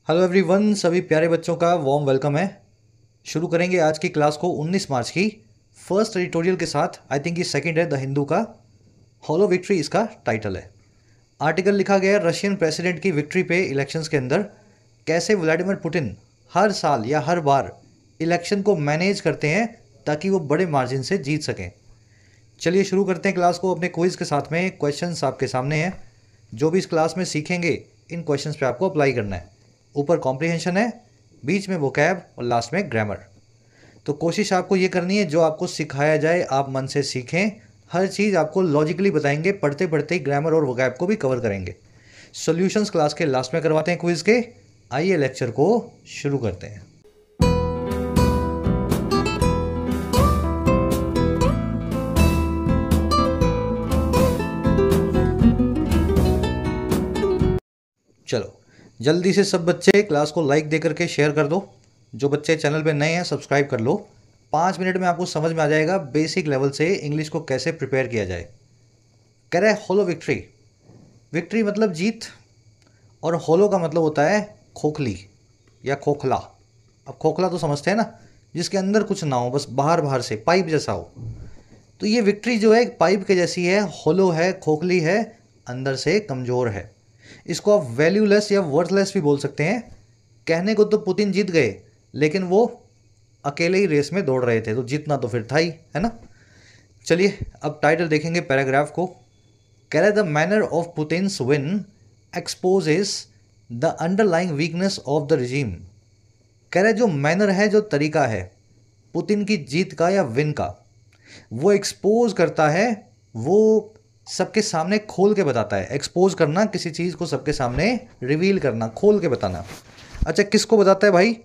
Hello everyone, सभी प्यारे बच्चों का वार्म वेलकम है। शुरू करेंगे आज की क्लास को 19 मार्च की फर्स्ट एडिटोरियल के साथ। आई थिंक ये सेकंड है द हिंदू का। हॉलो विक्ट्री इसका टाइटल है। आर्टिकल लिखा गया रशियन प्रेसिडेंट की विक्ट्री पे इलेक्शंस के अंदर कैसे व्लादिमीर पुतिन हर साल या हर बार इलेक्शन को मैनेज करते हैं ताकि वो बड़े मार्जिन से जीत सकें। चलिए शुरू करते हैं क्लास को अपने क्विज़ के साथ में। क्वेश्चंस आपके सामने हैं। जो भी इस क्लास में सीखेंगे इन क्वेश्चंस पे आपको अप्लाई करना है। ऊपर कॉम्प्रिहेंशन है, बीच में वोकैब और लास्ट में ग्रामर। तो कोशिश आपको ये करनी है जो आपको सिखाया जाए आप मन से सीखें। हर चीज़ आपको लॉजिकली बताएंगे, पढ़ते पढ़ते ही ग्रामर और वोकैब को भी कवर करेंगे। सॉल्यूशंस क्लास के लास्ट में करवाते हैं क्विज़ के। आइए लेक्चर को शुरू करते हैं। चलो जल्दी से सब बच्चे क्लास को लाइक दे करके शेयर कर दो। जो बच्चे चैनल पे नए हैं सब्सक्राइब कर लो। 5 मिनट में आपको समझ में आ जाएगा बेसिक लेवल से इंग्लिश को कैसे प्रिपेयर किया जाए। कह रहे होलो विक्ट्री। विक्ट्री मतलब जीत, और होलो का मतलब होता है खोखली या खोखला। अब खोखला तो समझते हैं ना, जिसके अंदर कुछ ना हो, बस बाहर बाहर से पाइप जैसा हो। तो ये विक्ट्री जो है पाइप के जैसी है, होलो है, खोखली है, अंदर से कमज़ोर है। इसको आप वैल्यूलेस या वर्थलेस भी बोल सकते हैं। कहने को तो पुतिन जीत गए, लेकिन वो अकेले ही रेस में दौड़ रहे थे, तो जीतना तो फिर था ही, है ना। चलिए अब टाइटल देखेंगे पैराग्राफ को। कह रहे the manner of Putin's win exposes the underlying weakness of the regime. कह रहे जो मैनर है, जो तरीका है पुतिन की जीत का या विन का, वो एक्सपोज करता है, वो सबके सामने खोल के बताता है। एक्सपोज करना, किसी चीज़ को सबके सामने रिवील करना, खोल के बताना। अच्छा, किसको बताता है भाई?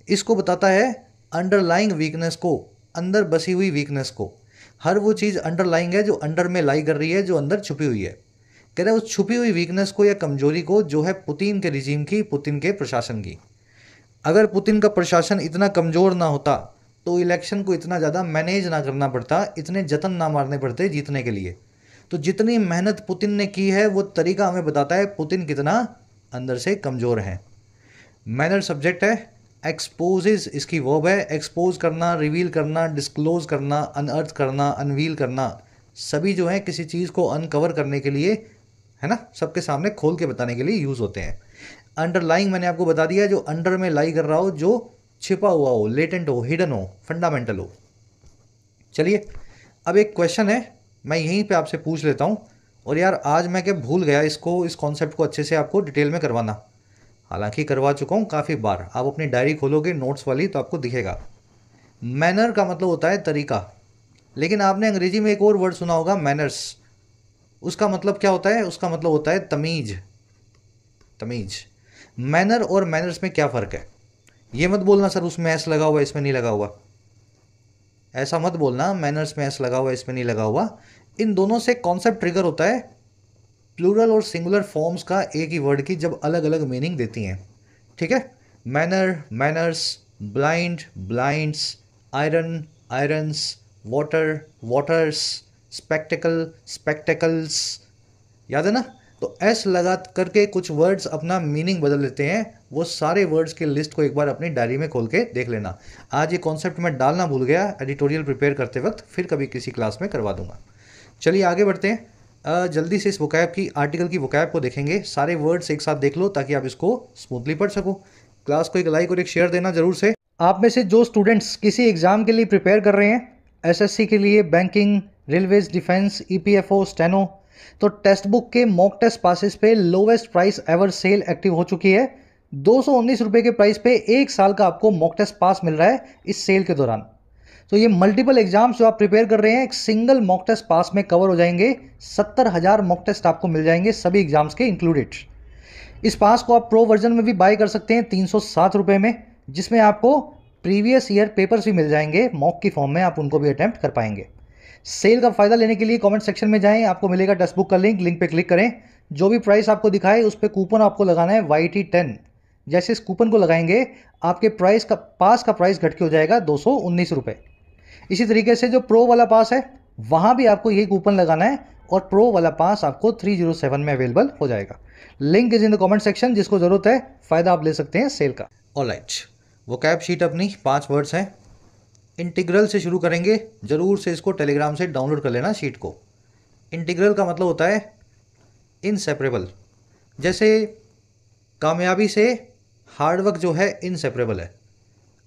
इसको बताता है अंडरलाइंग वीकनेस को, अंदर बसी हुई वीकनेस को। हर वो चीज़ अंडरलाइंग है जो अंडर में लाई कर रही है, जो अंदर छुपी हुई है। कह रहे उस छुपी हुई वीकनेस को या कमजोरी को, जो है पुतिन के रिजीम की, पुतिन के प्रशासन की। अगर पुतिन का प्रशासन इतना कमज़ोर ना होता तो इलेक्शन को इतना ज़्यादा मैनेज ना करना पड़ता, इतने जतन ना मारने पड़ते जीतने के लिए। तो जितनी मेहनत पुतिन ने की है वो तरीका हमें बताता है पुतिन कितना अंदर से कमज़ोर है। मैनर सब्जेक्ट है, एक्सपोजेज इसकी वर्ब है। एक्सपोज करना, रिवील करना, डिस्क्लोज करना, अनअर्थ करना, अनवील करना, सभी जो है किसी चीज़ को अनकवर करने के लिए, है ना, सबके सामने खोल के बताने के लिए यूज़ होते हैं। अंडरलाइंग मैंने आपको बता दिया, जो अंडर में लाई कर रहा हो, जो छिपा हुआ हो, लेटेंट हो, हिडन हो, फंडामेंटल हो। चलिए अब एक क्वेश्चन है, मैं यहीं पे आपसे पूछ लेता हूँ। और यार आज मैं क्या भूल गया इसको, इस कॉन्सेप्ट को अच्छे से आपको डिटेल में करवाना। हालांकि करवा चुका हूँ काफ़ी बार। आप अपनी डायरी खोलोगे नोट्स वाली तो आपको दिखेगा। मैनर का मतलब होता है तरीका, लेकिन आपने अंग्रेजी में एक और वर्ड सुना होगा मैनर्स। उसका मतलब क्या होता है? उसका मतलब होता है तमीज। तमीज। मैनर और मैनर्स में क्या फ़र्क है? ये मत बोलना सर उसमें एस लगा हुआ इसमें नहीं लगा हुआ, ऐसा मत बोलना। मैनर्स में एस लगा हुआ इसमें नहीं लगा हुआ। इन दोनों से कॉन्सेप्ट ट्रिगर होता है प्लूरल और सिंगुलर फॉर्म्स का एक ही वर्ड की जब अलग अलग मीनिंग देती हैं। ठीक है, manner, manners, blind, blinds, iron, irons, water, waters, spectacled, spectacles. याद है ना? तो एस लगा करके कुछ वर्ड्स अपना मीनिंग बदल लेते हैं। वो सारे वर्ड्स की लिस्ट को एक बार अपनी डायरी में खोल के देख लेना। आज ये कॉन्सेप्ट मैं डालना भूल गया एडिटोरियल प्रिपेयर करते वक्त, फिर कभी किसी क्लास में करवा दूंगा। चलिए आगे बढ़ते हैं। जल्दी से इस वोकैब की, आर्टिकल की वोकैब को देखेंगे। सारे वर्ड्स एक साथ देख लो ताकि आप इसको स्मूथली पढ़ सको। क्लास को एक लाइक और एक शेयर देना जरूर से। आप में से जो स्टूडेंट्स किसी एग्जाम के लिए प्रिपेयर कर रहे हैं, एसएससी के लिए, banking, railways, defence, EPFO, steno, तो टेक्स्ट बुक के मॉक टेस्ट पासेस पे lowest price ever sale active हो चुकी है। 219 रुपये के प्राइस पे 1 साल का आपको मॉक टेस्ट पास मिल रहा है इस सेल के दौरान। तो ये मल्टीपल एग्जाम्स जो आप प्रिपेयर कर रहे हैं, एक सिंगल मॉक टेस्ट पास में कवर हो जाएंगे। 70,000 मॉक टेस्ट आपको मिल जाएंगे सभी एग्जाम्स के इंक्लूडेड। इस पास को आप प्रो वर्जन में भी बाय कर सकते हैं 307 रुपये में, जिसमें आपको प्रीवियस ईयर पेपर्स भी मिल जाएंगे मॉक की फॉर्म में, आप उनको भी अटैम्प्ट कर पाएंगे। सेल का फायदा लेने के लिए कमेंट सेक्शन में जाएं, आपको मिलेगा टेक्स्ट बुक का लिंक, लिंक पे क्लिक करें। जो भी प्राइस आपको दिखाए उस पर कूपन आपको लगाना है YT10। जैसे इस कूपन को लगाएंगे आपके प्राइस का, पास का प्राइस घट के हो जाएगा 219 रुपये। इसी तरीके से जो प्रो वाला पास है वहाँ भी आपको यही कूपन लगाना है और प्रो वाला पास आपको 307 में अवेलेबल हो जाएगा। Link is in the comment section, जिसको ज़रूरत है फ़ायदा आप ले सकते हैं सेल का। ऑलराइट, वो कैप शीट अपनी 5 वर्ड्स हैं। इंटीग्रल से शुरू करेंगे, ज़रूर से इसको टेलीग्राम से डाउनलोड कर लेना शीट को। इंटीग्रल का मतलब होता है इनसेपरेबल। जैसे कामयाबी से हार्डवर्क जो है इनसेपरेबल है।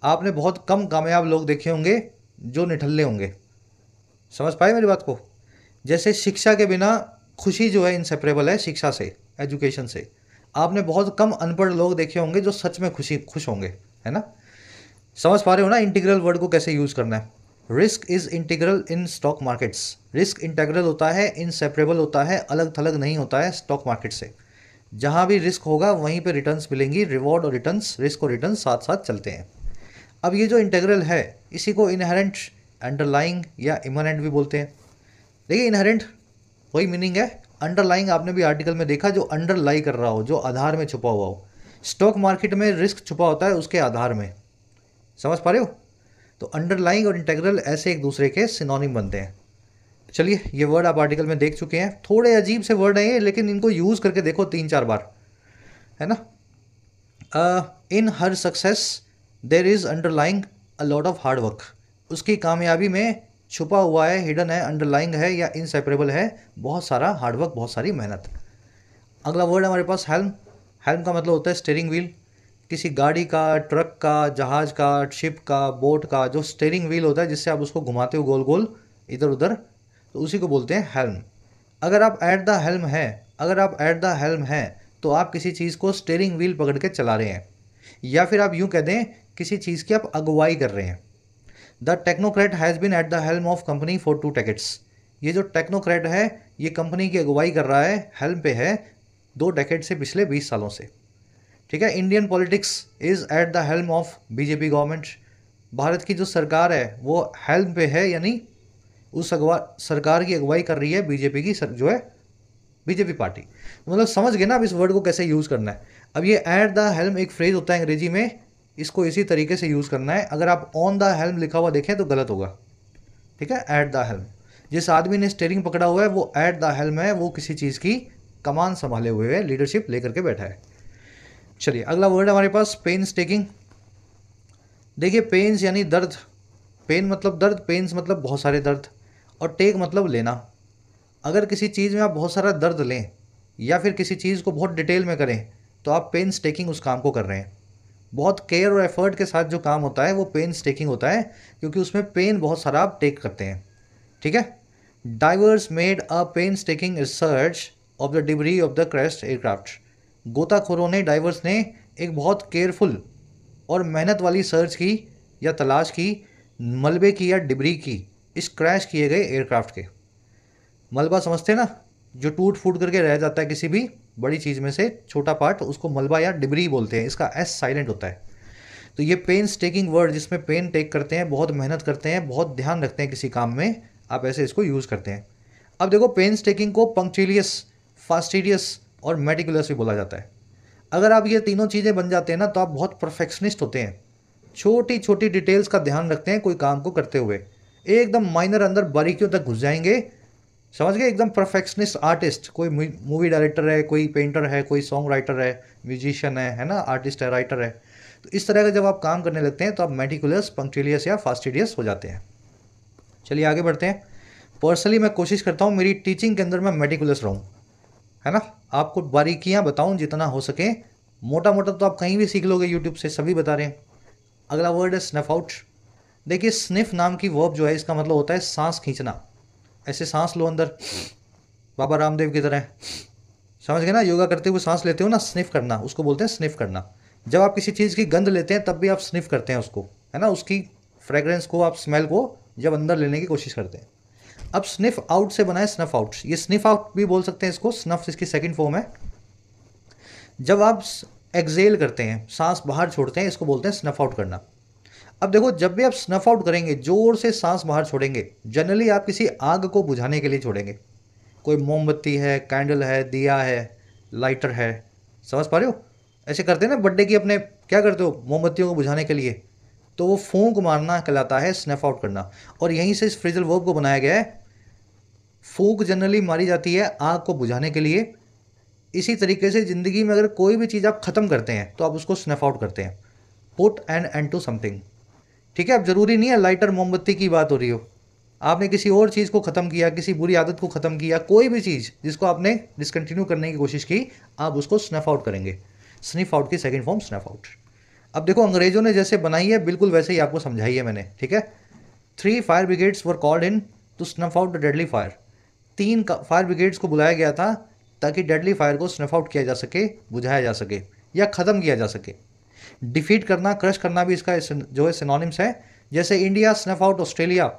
आपने बहुत कम कामयाब लोग देखे होंगे जो निठल्ले होंगे। समझ पाए मेरी बात को? जैसे शिक्षा के बिना खुशी जो है इनसेपरेबल है शिक्षा से, एजुकेशन से। आपने बहुत कम अनपढ़ लोग देखे होंगे जो सच में खुश होंगे, है ना? समझ पा रहे हो ना इंटीग्रल वर्ड को कैसे यूज़ करना है? Risk is integral in stock markets. Risk integral होता है, इनसेपरेबल होता है, अलग थलग नहीं होता है स्टॉक मार्केट से। जहाँ भी रिस्क होगा वहीं पे रिटर्न्स मिलेंगी। रिवॉर्ड और रिटर्न्स, रिस्क और रिटर्न साथ साथ चलते हैं। अब ये जो इंटीग्रल है इसी को इनहेरेंट, अंडरलाइंग या इमनेंट भी बोलते हैं। देखिए इनहेरेंट वही मीनिंग है। अंडरलाइंग आपने भी आर्टिकल में देखा, जो अंडरलाई कर रहा हो, जो आधार में छुपा हुआ हो। स्टॉक मार्केट में रिस्क छुपा होता है उसके आधार में। समझ पा रहे हो? तो अंडरलाइंग और इंटीग्रल ऐसे एक दूसरे के सिनोनिम बनते हैं। चलिए, ये वर्ड आप आर्टिकल में देख चुके हैं। थोड़े अजीब से वर्ड हैं ये, लेकिन इनको यूज़ करके देखो 3-4 बार, है ना? In her success there is underlying a lot of hard work. उसकी कामयाबी में छुपा हुआ है, हिडन है, अंडरलाइंग है या इनसेपरेबल है बहुत सारा हार्डवर्क, बहुत सारी मेहनत। अगला वर्ड हमारे पास हेल्म। हेल्म का मतलब होता है स्टीयरिंग व्हील। किसी गाड़ी का, ट्रक का, जहाज का, शिप का, बोट का जो स्टीयरिंग व्हील होता है जिससे आप उसको घुमाते हो गोल गोल इधर उधर, तो उसी को बोलते हैं हेल्म। अगर आप एट द हेल्म हैं तो आप किसी चीज़ को स्टीयरिंग व्हील पकड़ के चला रहे हैं, या फिर आप यूँ कह दें किसी चीज़ की आप अगुवाई कर रहे हैं। The technocrat has been at the helm of company for 2 decades। ये जो टेक्नोक्रेट है ये कंपनी की अगुवाई कर रहा है, हेल्म पे है 2 decade से, पिछले 20 सालों से। ठीक है। Indian politics is eight the helm of BJP government. Bharat की जो सरकार है वो हेल्म पे है, यानी उस सरकार की अगुवाई कर रही है बीजेपी की जो है बीजेपी पार्टी। मतलब समझ गए ना अब इस वर्ड को कैसे यूज़ करना है। अब ये एट द हेल्म एक फ्रेज होता है अंग्रेजी में, इसको इसी तरीके से यूज़ करना है। अगर आप ऑन द हेल्म लिखा हुआ देखें तो गलत होगा। ठीक है, एट द हेल्म। जिस आदमी ने स्टीयरिंग पकड़ा हुआ है वो एट द हेल्म है, वो किसी चीज़ की कमान संभाले हुए है, लीडरशिप लेकर के बैठा है। चलिए अगला वर्ड हमारे पास पेन्स टेकिंग। देखिए पेन्स यानी दर्द। पेन मतलब दर्द, पेन्स मतलब बहुत सारे दर्द, और टेक मतलब लेना। अगर किसी चीज़ में आप बहुत सारा दर्द लें या फिर किसी चीज़ को बहुत डिटेल में करें तो आप पेन्स टेकिंग उस काम को कर रहे हैं। बहुत केयर और एफर्ट के साथ जो काम होता है वो पेन्स टेकिंग होता है, क्योंकि उसमें पेन बहुत सारा आप टेक करते हैं। ठीक है। Divers made a painstaking research of the debris of the crashed aircraft. गोताखोरों ने, डाइवर्स ने एक बहुत केयरफुल और मेहनत वाली सर्च की या तलाश की मलबे की या डिब्री की, इस क्रैश किए गए एयरक्राफ्ट के। मलबा समझते हैं ना, जो टूट फूट करके रह जाता है किसी भी बड़ी चीज़ में से छोटा पार्ट, उसको मलबा या डिब्री बोलते हैं। इसका एस साइलेंट होता है। तो ये पेन्स टेकिंग वर्ड, जिसमें पेन टेक करते हैं, बहुत मेहनत करते हैं, बहुत ध्यान रखते हैं किसी काम में, आप ऐसे इसको यूज़ करते हैं। अब देखो पेन्स टेकिंग को पंक्चुलियस, फास्टिडियस और मेटिकुलस भी बोला जाता है। अगर आप ये तीनों चीज़ें बन जाते हैं ना तो आप बहुत परफेक्शनिस्ट होते हैं। छोटी छोटी डिटेल्स का ध्यान रखते हैं कोई काम को करते हुए, एकदम माइनर अंदर बारीकियों तक घुस जाएंगे। समझ गए? एकदम परफेक्शनिस्ट आर्टिस्ट। कोई मूवी डायरेक्टर है, कोई पेंटर है, कोई सॉन्ग राइटर है, म्यूजिशियन है ना, आर्टिस्ट है, राइटर है। तो इस तरह का जब आप काम करने लगते हैं तो आप मेटिकुलस, पंक्चुलियस या फास्टिडियस हो जाते हैं। चलिए आगे बढ़ते हैं। पर्सनली मैं कोशिश करता हूँ मेरी टीचिंग के अंदर मैं मेटिकुलस रहूँ, है ना, आपको बारीकियाँ बताऊँ जितना हो सके। मोटा मोटा तो आप कहीं भी सीख लोगे, यूट्यूब से सभी बता रहे हैं। अगला वर्ड है स्निफ आउट। देखिए स्निफ नाम की वर्ब जो है इसका मतलब होता है सांस खींचना। ऐसे सांस लो अंदर, बाबा रामदेव की तरह। समझ गए ना, योगा करते हुए सांस लेते हो ना, स्निफ करना, उसको बोलते हैं स्निफ करना। जब आप किसी चीज़ की गंध लेते हैं तब भी आप स्निफ करते हैं उसको, है ना, उसकी फ्रेग्रेंस को, आप स्मेल को जब अंदर लेने की कोशिश करते हैं। अब स्निफ आउट से बना है स्नफ आउट। ये स्निफ आउट भी बोल सकते हैं इसको, स्नफ इसकी सेकंड फॉर्म है। जब आप एक्सेल करते हैं, सांस बाहर छोड़ते हैं, इसको बोलते हैं स्नफ आउट करना। अब देखो जब भी आप स्नफ आउट करेंगे, जोर से सांस बाहर छोड़ेंगे, जनरली आप किसी आग को बुझाने के लिए छोड़ेंगे। कोई मोमबत्ती है, कैंडल है, दिया है, लाइटर है। समझ पा रहे हो? ऐसे करते हैं ना बर्थडे की अपने, क्या करते हो मोमबत्तियों को बुझाने के लिए, तो वो फूंक मारना कहलाता है स्नफ आउट करना। और यहीं से इस फ्रेजल वर्ब को बनाया गया है। फूंक जनरली मारी जाती है आग को बुझाने के लिए। इसी तरीके से ज़िंदगी में अगर कोई भी चीज़ आप ख़त्म करते हैं तो आप उसको स्नफ आउट करते हैं, put an end to something. ठीक है, अब ज़रूरी नहीं है लाइटर मोमबत्ती की बात हो रही हो, आपने किसी और चीज़ को ख़त्म किया, किसी बुरी आदत को ख़त्म किया, कोई भी चीज़ जिसको आपने डिसकंटिन्यू करने की कोशिश की, आप उसको स्नफ आउट करेंगे। स्निफ आउट की सेकंड फॉर्म स्नफ आउट। अब देखो अंग्रेजों ने जैसे बनाई है बिल्कुल वैसे ही आपको समझाई है मैंने। ठीक है, 3 fire brigades were called in to snuff out the deadly fire. 3 fire brigades को बुलाया गया था ताकि डेडली फायर को स्नफ आउट किया जा सके, बुझाया जा सके या ख़त्म किया जा सके। डिफीट करना, क्रश करना भी इसका जो है सिनोनिम्स है। जैसे India snuff out Australia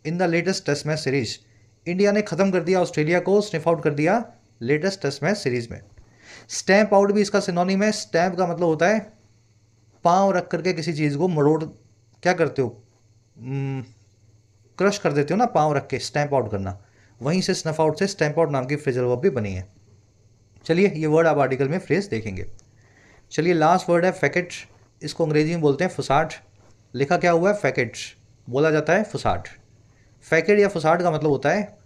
in the latest test match series. India ने ख़त्म कर दिया ऑस्ट्रेलिया को, स्निफ आउट कर दिया लेटेस्ट टेस्ट मैच सीरीज में। स्टैंप आउट भी इसका सिनोनिम है। स्टैंप का मतलब होता है पाँव रख करके किसी चीज़ को मरोड़, क्या करते हो, क्रश कर देते हो ना पाँव रख के, स्टैंप आउट करना। वहीं से स्नफ आउट से स्टैंप आउट नाम की फ्रेजल वर्ब भी बनी है। चलिए ये वर्ड आप आर्टिकल में फ्रेज देखेंगे। चलिए लास्ट वर्ड है फैकेट। इसको अंग्रेजी में बोलते हैं फुसाट। लिखा क्या हुआ है, फैकेट, बोला जाता है फुसाट। फैकेट या फुसाट का मतलब होता है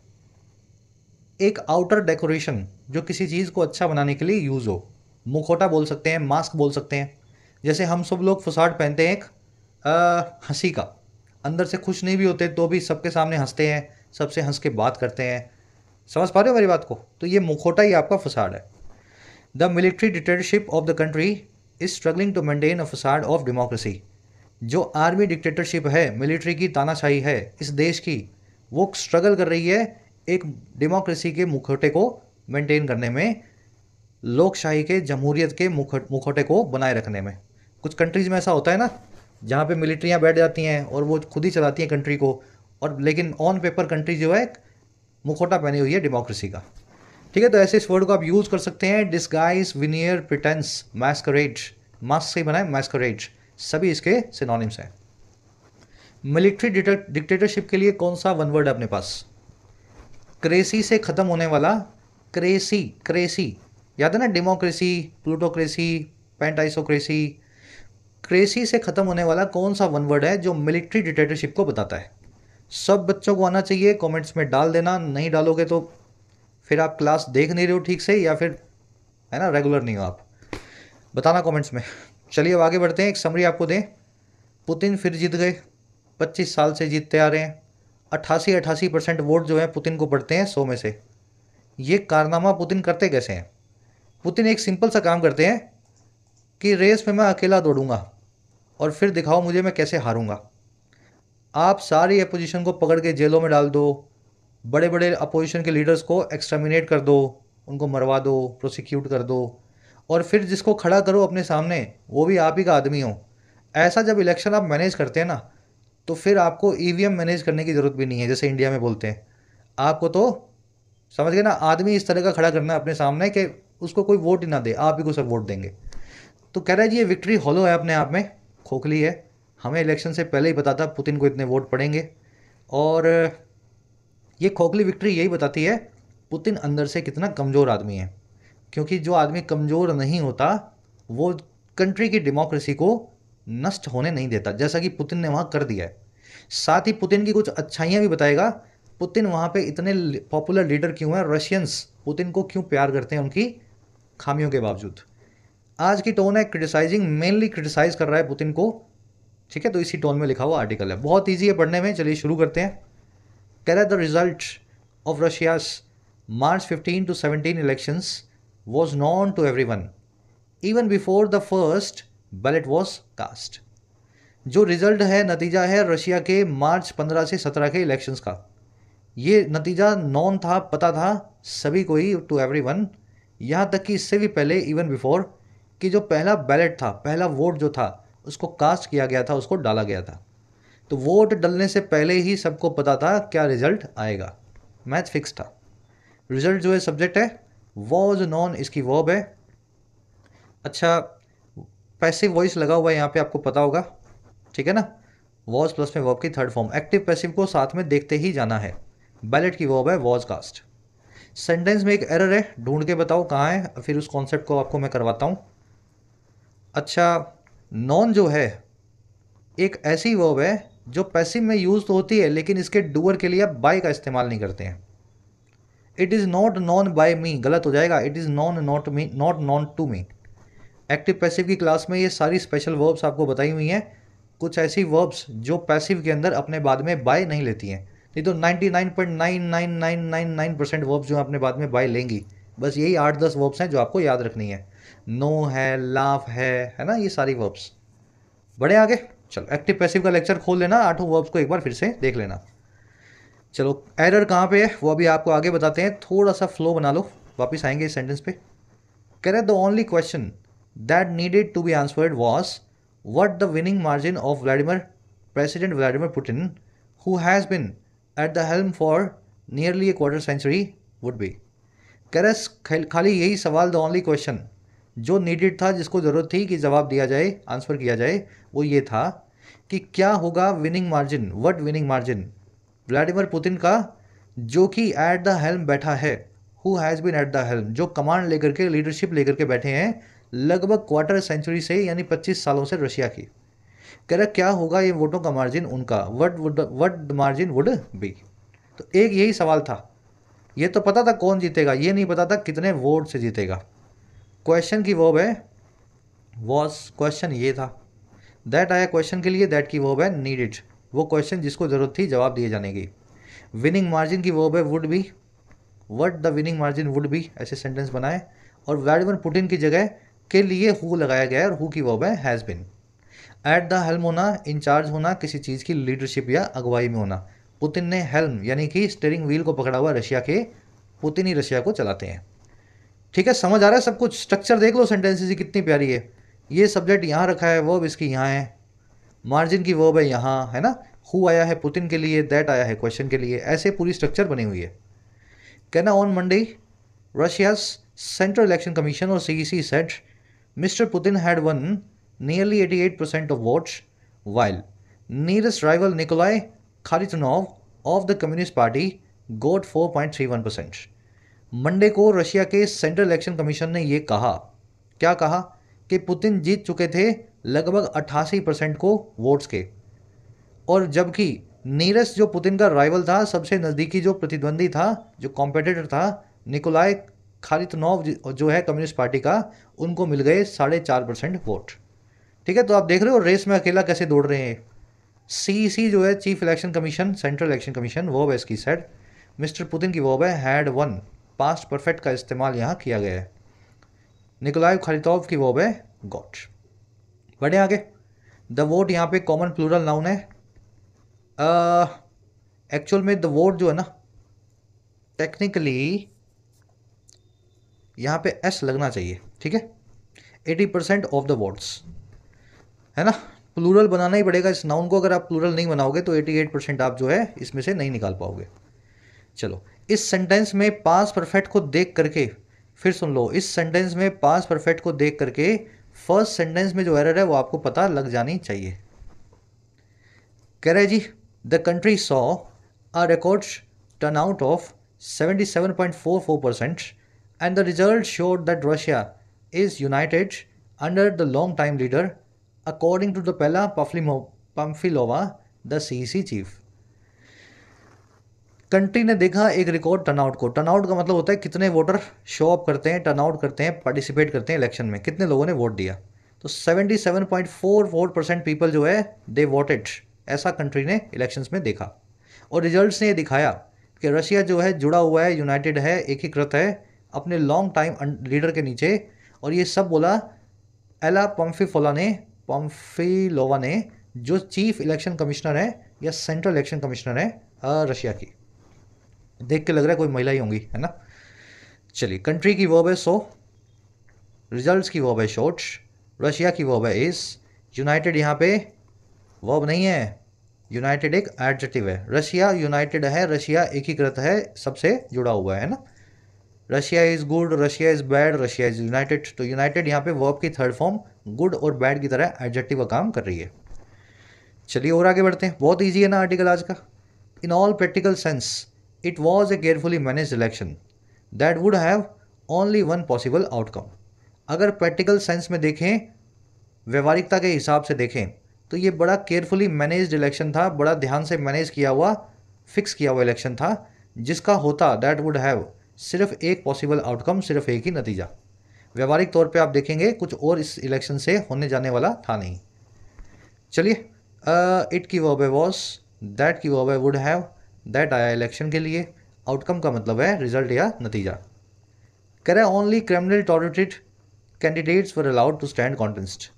एक आउटर डेकोरेशन जो किसी चीज़ को अच्छा बनाने के लिए यूज़ हो। मुखौटा बोल सकते हैं, मास्क बोल सकते हैं। जैसे हम सब लोग फुसाट पहनते हैं एक हंसी का, अंदर से खुश नहीं भी होते तो भी सबके सामने हंसते हैं, सबसे हंस के बात करते हैं। समझ पा रहे हो मेरी बात को? तो ये मुखौटा ही आपका फसाड है। The military dictatorship of the country is struggling to maintain a facade of democracy. जो आर्मी डिक्टेटरशिप है, मिलिट्री की तानाशाही है इस देश की, वो स्ट्रगल कर रही है एक डेमोक्रेसी के मुखौटे को मेंटेन करने में, लोकशाही के, जमहूरियत के मुखौटे को बनाए रखने में। कुछ कंट्रीज़ में ऐसा होता है ना, जहाँ पे मिलिट्रियाँ बैठ जाती हैं और वो खुद ही चलाती हैं कंट्री को, और लेकिन ऑन पेपर कंट्री जो है मुखौटा पहनी हुई है डेमोक्रेसी का। ठीक है, तो ऐसे इस वर्ड को आप यूज़ कर सकते हैं। Disguise, veneer, pretence, massacred. Mask से बनाए मैस्करेड, सभी इसके सिनोनिम्स हैं। मिलिट्री डिक्टेटरशिप के लिए कौन सा वन वर्ड है अपने पास? क्रेसी से ख़त्म होने वाला, क्रेसी, क्रेसी याद है ना, डेमोक्रेसी, प्लूटोक्रेसी, पेंटाइसोक्रेसी। क्रेसी से ख़त्म होने वाला कौन सा वन वर्ड है जो मिलिट्री डिक्टेटरशिप को बताता है? सब बच्चों को आना चाहिए, कमेंट्स में डाल देना। नहीं डालोगे तो फिर आप क्लास देख नहीं रहे हो ठीक से, या फिर है ना रेगुलर नहीं हो आप, बताना कमेंट्स में। चलिए अब आगे बढ़ते हैं, एक समरी आपको दें। पुतिन फिर जीत गए, 25 साल से जीतते आ रहे हैं। 88% वोट जो है पुतिन को पड़ते हैं 100 में से। ये कारनामा पुतिन करते कैसे हैं? पुतिन एक सिंपल सा काम करते हैं कि रेस में मैं अकेला दौड़ूंगा और फिर दिखाओ मुझे मैं कैसे हारूंगा। आप सारी अपोजिशन को पकड़ के जेलों में डाल दो, बड़े बड़े अपोजिशन के लीडर्स को एक्सटर्मिनेट कर दो, उनको मरवा दो, प्रोसिक्यूट कर दो, और फिर जिसको खड़ा करो अपने सामने वो भी आप ही का आदमी हो। ऐसा जब इलेक्शन आप मैनेज करते हैं ना, तो फिर आपको ईवीएम मैनेज करने की ज़रूरत भी नहीं है, जैसे इंडिया में बोलते हैं। आपको तो समझ गए ना, आदमी इस तरह का खड़ा करना है अपने सामने कि उसको कोई वोट ही ना दे, आप ही को सब वोट देंगे। तो कह रहा है जी ये विक्ट्री हॉलो है, अपने आप में खोखली है। हमें इलेक्शन से पहले ही पता था पुतिन को इतने वोट पड़ेंगे, और ये खोखली विक्ट्री यही बताती है पुतिन अंदर से कितना कमज़ोर आदमी है। क्योंकि जो आदमी कमज़ोर नहीं होता वो कंट्री की डेमोक्रेसी को नष्ट होने नहीं देता, जैसा कि पुतिन ने वहाँ कर दिया है। साथ ही पुतिन की कुछ अच्छाइयाँ भी बताएगा। पुतिन वहाँ पे इतने पॉपुलर लीडर क्यों हैं, रशियंस पुतिन को क्यों प्यार करते हैं उनकी खामियों के बावजूद। आज की टोन है क्रिटिसाइजिंग, मेनली क्रिटिसाइज कर रहा है पुतिन को। ठीक है, तो इसी टोन में लिखा हुआ आर्टिकल है, बहुत ईजी है पढ़ने में। चलिए शुरू करते हैं। कह रहा है the result of Russia's March 15 to 17 elections was known to everyone even before the first ballot was cast। जो रिजल्ट है, नतीजा है रशिया के मार्च 15 से 17 के इलेक्शंस का, ये नतीजा नॉन था, पता था सभी को ही, टू एवरीवन। यहाँ तक कि इससे भी पहले, इवन बिफोर, कि जो पहला बैलेट था, पहला वोट जो था उसको कास्ट किया गया था, उसको डाला गया था। तो वोट डलने से पहले ही सबको पता था क्या रिजल्ट आएगा, मैथ फिक्स था। रिजल्ट जो है सब्जेक्ट है, वॉज नॉन इसकी वर्ब है। अच्छा, पैसिव वॉइस लगा हुआ है यहाँ पे, आपको पता होगा, ठीक है ना। वॉज प्लस में वर्ब की थर्ड फॉर्म, एक्टिव पैसिव को साथ में देखते ही जाना है। बैलेट की वर्ब है वॉज कास्ट। सेंटेंस में एक एरर है, ढूंढ के बताओ कहाँ है, फिर उस कॉन्सेप्ट को आपको मैं करवाता हूँ। अच्छा, नॉन जो है एक ऐसी वर्ब है जो पैसिव में यूज तो होती है, लेकिन इसके डूअर के लिए आप बाय का इस्तेमाल नहीं करते हैं। It is not known by me, गलत हो जाएगा, it is known not me, not known to me. Active passive की क्लास में ये सारी स्पेशल वर्ब्स आपको बताई हुई हैं, कुछ ऐसी वर्ब्स जो पैसिव के अंदर अपने बाद में बाय नहीं लेती हैं, नहीं तो 99.99999% वर्ब्स जो अपने बाद में बाय लेंगी। बस यही 8-10 वर्ब्स हैं जो आपको याद रखनी है। नो है, लाफ है ना, ये सारी वर्ब्स। बढ़े आगे, चलो एक्टिव पैसिव का लेक्चर खोल लेना, 8 वर्ब्स को एक बार फिर से देख लेना। चलो एरर कहाँ पे है वो अभी आपको आगे बताते हैं, थोड़ा सा फ्लो बना लो, वापस आएंगे इस सेंटेंस पे। कह रहे the only question that needed to be answered was what the winning margin of president Vladimir Putin who has been at the helm for nearly a quarter century would be. कह रहे खाली यही सवाल, the only question जो needed था, जिसको ज़रूरत थी कि जवाब दिया जाए, आंसर किया जाए, वो ये था कि क्या होगा winning margin, what winning margin Vladimir Putin का, जो कि एट द हेल्म बैठा है, who has been at the helm, जो कमांड लेकर के, लीडरशिप लेकर के बैठे हैं लगभग क्वार्टर सेंचुरी से, यानी 25 सालों से रशिया की। कह रहा क्या होगा ये वोटों का मार्जिन उनका, व्हाट मार्जिन वुड बी। तो एक यही सवाल था, ये तो पता था कौन जीतेगा, ये नहीं पता था कितने वोट से जीतेगा। क्वेश्चन की वर्ब है वॉज, क्वेश्चन ये था, दैट आया क्वेश्चन के लिए, दैट की वर्ब है नीडेड, वो क्वेश्चन जिसको ज़रूरत थी जवाब दिए जाने की। विनिंग मार्जिन की वर्ब है would be, what the winning margin would be, ऐसे सेंटेंस बनाए, और व्लादिमीर पुतिन की जगह के लिए हु लगाया गया है, और हु की वर्ब है has been. At the helm होना, इंचार्ज होना, किसी चीज़ की लीडरशिप या अगुवाई में होना। पुतिन ने हेल्म यानी कि स्टीयरिंग व्हील को पकड़ा हुआ रशिया के, पुतिन ही रशिया को चलाते हैं। ठीक है, समझ आ रहा है सब कुछ, स्ट्रक्चर देख लो सेंटेंसेस की कितनी प्यारी है। ये सब्जेक्ट यहाँ रखा है, वर्ब इसकी यहाँ है, मार्जिन की वर्ब है यहाँ, है ना, हु आया है पुतिन के लिए, दैट आया है क्वेश्चन के लिए, ऐसे पूरी स्ट्रक्चर बनी हुई है। कहना on Monday Russia's central election commission और CEC said mister Putin had one nearly 88% of votes, while nearest rival Nikolai Kharitonov of the Communist Party got 4.31%. Monday को रशिया के सेंट्रल इलेक्शन कमीशन ने ये कहा, क्या कहा, कि पुतिन जीत चुके थे लगभग 88% को वोट्स के, और जबकि नीरस जो पुतिन का राइवल था, सबसे नज़दीकी जो प्रतिद्वंदी था, जो कॉम्पिटिटर था, निकोलाई खारितनोव जो है कम्युनिस्ट पार्टी का, उनको मिल गए 4.5% वोट। ठीक है, तो आप देख रहे हो रेस में अकेला कैसे दौड़ रहे हैं। CEC जो है chief election commission, central election commission, verb है इसकी सेड, मिस्टर पुतिन की वर्ब है हैड वन, पास्ट परफेक्ट का इस्तेमाल यहाँ किया गया है, निकोलाई खारितोव की वर्ब है गॉट। बढ़े आगे, द वोट यहाँ पे कॉमन प्लूरल नाउन है। एक्चुअल में द वोट जो है ना, टेक्निकली यहाँ पे एस लगना चाहिए, ठीक है, 80% ऑफ द वोट्स, है ना, प्लूरल बनाना ही पड़ेगा इस नाउन को, अगर आप प्लूरल नहीं बनाओगे तो 88% आप जो है इसमें से नहीं निकाल पाओगे। चलो इस सेंटेंस में पास परफेक्ट को देख करके, फिर सुन लो, इस सेंटेंस में पास परफेक्ट को देख करके फर्स्ट सेंटेंस में जो एरर है वो आपको पता लग जानी चाहिए। कह रहे जी the country saw a record turnout of 77.44% and the result showed that Russia is united under the long time leader according to the Ella Pamfilova the CEC chief. Country ने देखा एक रिकॉर्ड टर्नआउट को, turnout का मतलब होता है कितने voter show up करते हैं, टर्नआउट करते हैं, पार्टिसिपेट करते हैं इलेक्शन में, कितने लोगों ने वोट दिया। तो 77.44% पीपल जो है दे वोटेड, ऐसा कंट्री ने इलेक्शंस में देखा। और रिजल्ट्स ने ये दिखाया कि रशिया जो है जुड़ा हुआ है, यूनाइटेड है, एकीकृत है अपने लॉन्ग टाइम लीडर के नीचे। और ये सब बोला एला पम्फिलोवा ने, जो चीफ इलेक्शन कमिश्नर है या सेंट्रल इलेक्शन कमिश्नर है रशिया की। देख के लग रहा है कोई महिला ही होंगी, है ना। चलिए, कंट्री की वर्ब है सो, रिजल्ट्स की वर्ब है शोट, रशिया की वर्ब है इज, यूनाइटेड यहाँ पे वर्ब नहीं है, यूनाइटेड एक एडजेक्टिव है। रशिया यूनाइटेड है, रशिया एकीकृत है, सबसे जुड़ा हुआ है ना। Russia is good, Russia is bad, Russia is United. तो यूनाइटेड यहाँ पे वर्ब की थर्ड फॉर्म गुड और बैड की तरह एडजेक्टिव का काम कर रही है। चलिए और आगे बढ़ते हैं, बहुत ईजी है ना आर्टिकल आज का। In all practical sense it was a carefully manage election that would have only one possible outcome. अगर प्रैक्टिकल सेंस में देखें, व्यवहारिकता के हिसाब से देखें, तो ये बड़ा केयरफुली मैनेज्ड इलेक्शन था, बड़ा ध्यान से मैनेज किया हुआ, फिक्स किया हुआ इलेक्शन था, जिसका होता दैट वुड हैव सिर्फ एक पॉसिबल आउटकम, सिर्फ एक ही नतीजा। व्यवहारिक तौर पे आप देखेंगे कुछ और इस इलेक्शन से होने जाने वाला था नहीं। चलिए, इट की वर्ब है वॉज, दैट की वर्ब है वुड हैव, दैट आया इलेक्शन के लिए, आउटकम का मतलब है रिजल्ट या नतीजा। कह रहा है only criminal tolerated candidates were allowed to stand contest.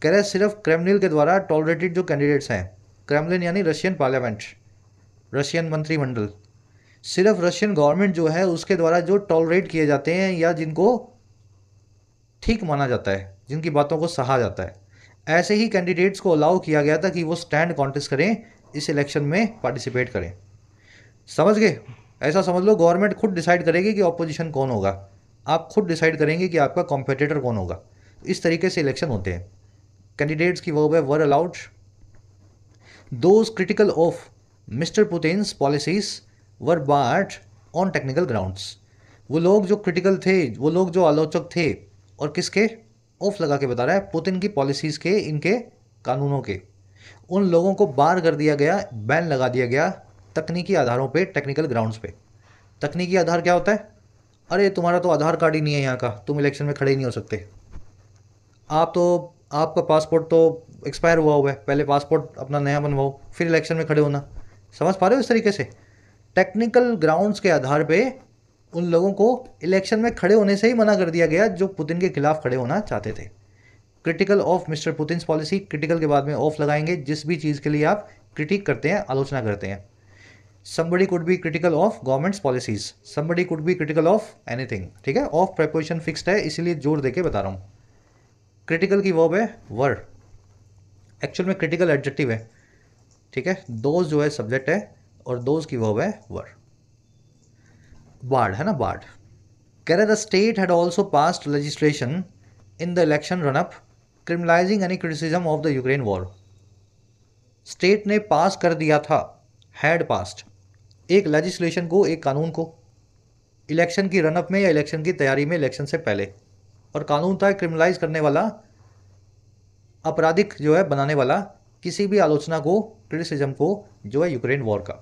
कह रहा है सिर्फ क्रिमिनल के द्वारा टॉलरेटेड जो कैंडिडेट्स हैं, क्रेमलिन यानी रशियन पार्लियामेंट, रशियन मंत्रिमंडल, सिर्फ रशियन गवर्नमेंट जो है उसके द्वारा जो टॉलरेट किए जाते हैं या जिनको ठीक माना जाता है, जिनकी बातों को सहा जाता है, ऐसे ही कैंडिडेट्स को अलाउ किया गया था कि वो स्टैंड कॉन्टेस्ट करें, इस इलेक्शन में पार्टिसिपेट करें। समझ गए? ऐसा समझ लो गवर्नमेंट खुद डिसाइड करेगी कि ऑपोजिशन कौन होगा, आप खुद डिसाइड करेंगे कि आपका कॉम्पिटिटर कौन होगा। इस तरीके से इलेक्शन होते हैं। कैंडिडेट्स की वर्ब है were allowed. Those critical of mister Putin's policies were barred on technical grounds. वो लोग जो क्रिटिकल थे, वो लोग जो आलोचक थे, और किसके? ऑफ लगा के बता रहा है, पुतिन की पॉलिसीज़ के, इनके कानूनों के, उन लोगों को बार कर दिया गया, बैन लगा दिया गया तकनीकी आधारों पे, टेक्निकल ग्राउंड्स पे। तकनीकी आधार क्या होता है? अरे तुम्हारा तो आधार कार्ड ही नहीं है यहाँ का, तुम इलेक्शन में खड़े ही नहीं हो सकते। आपका पासपोर्ट तो एक्सपायर हुआ है, पहले पासपोर्ट अपना नया बनवाओ फिर इलेक्शन में खड़े होना। समझ पा रहे हो? इस तरीके से टेक्निकल ग्राउंड्स के आधार पे उन लोगों को इलेक्शन में खड़े होने से ही मना कर दिया गया जो पुतिन के खिलाफ खड़े होना चाहते थे। Critical of mister Putin's policy, critical के बाद में ऑफ लगाएंगे जिस भी चीज़ के लिए आप क्रिटिक करते हैं, आलोचना करते हैं। somebody could be critical of government's policies, somebody could be critical of anything। ठीक है, ऑफ प्रेपोजिशन फिक्स्ड है इसीलिए जोर देके बता रहा हूँ। क्रिटिकल की वर्ब है वर, एक्चुअल में क्रिटिकल एडजेक्टिव है। ठीक है, दोज जो है सब्जेक्ट है और दोज की वर्ब है वर। बार्ड है ना, बार्ड। कह रहे the state had also passed legislation in the election run up criminalising any criticism of the Ukraine war. State ने पास कर दिया था, हैड पास्ड, एक लेजिस्लेशन को, एक कानून को, इलेक्शन की रनअप में या इलेक्शन की तैयारी में, इलेक्शन से पहले। और कानून था क्रिमिनलाइज करने वाला, आपराधिक जो है बनाने वाला किसी भी आलोचना को, क्रिटिसिज्म को, जो है यूक्रेन वॉर का।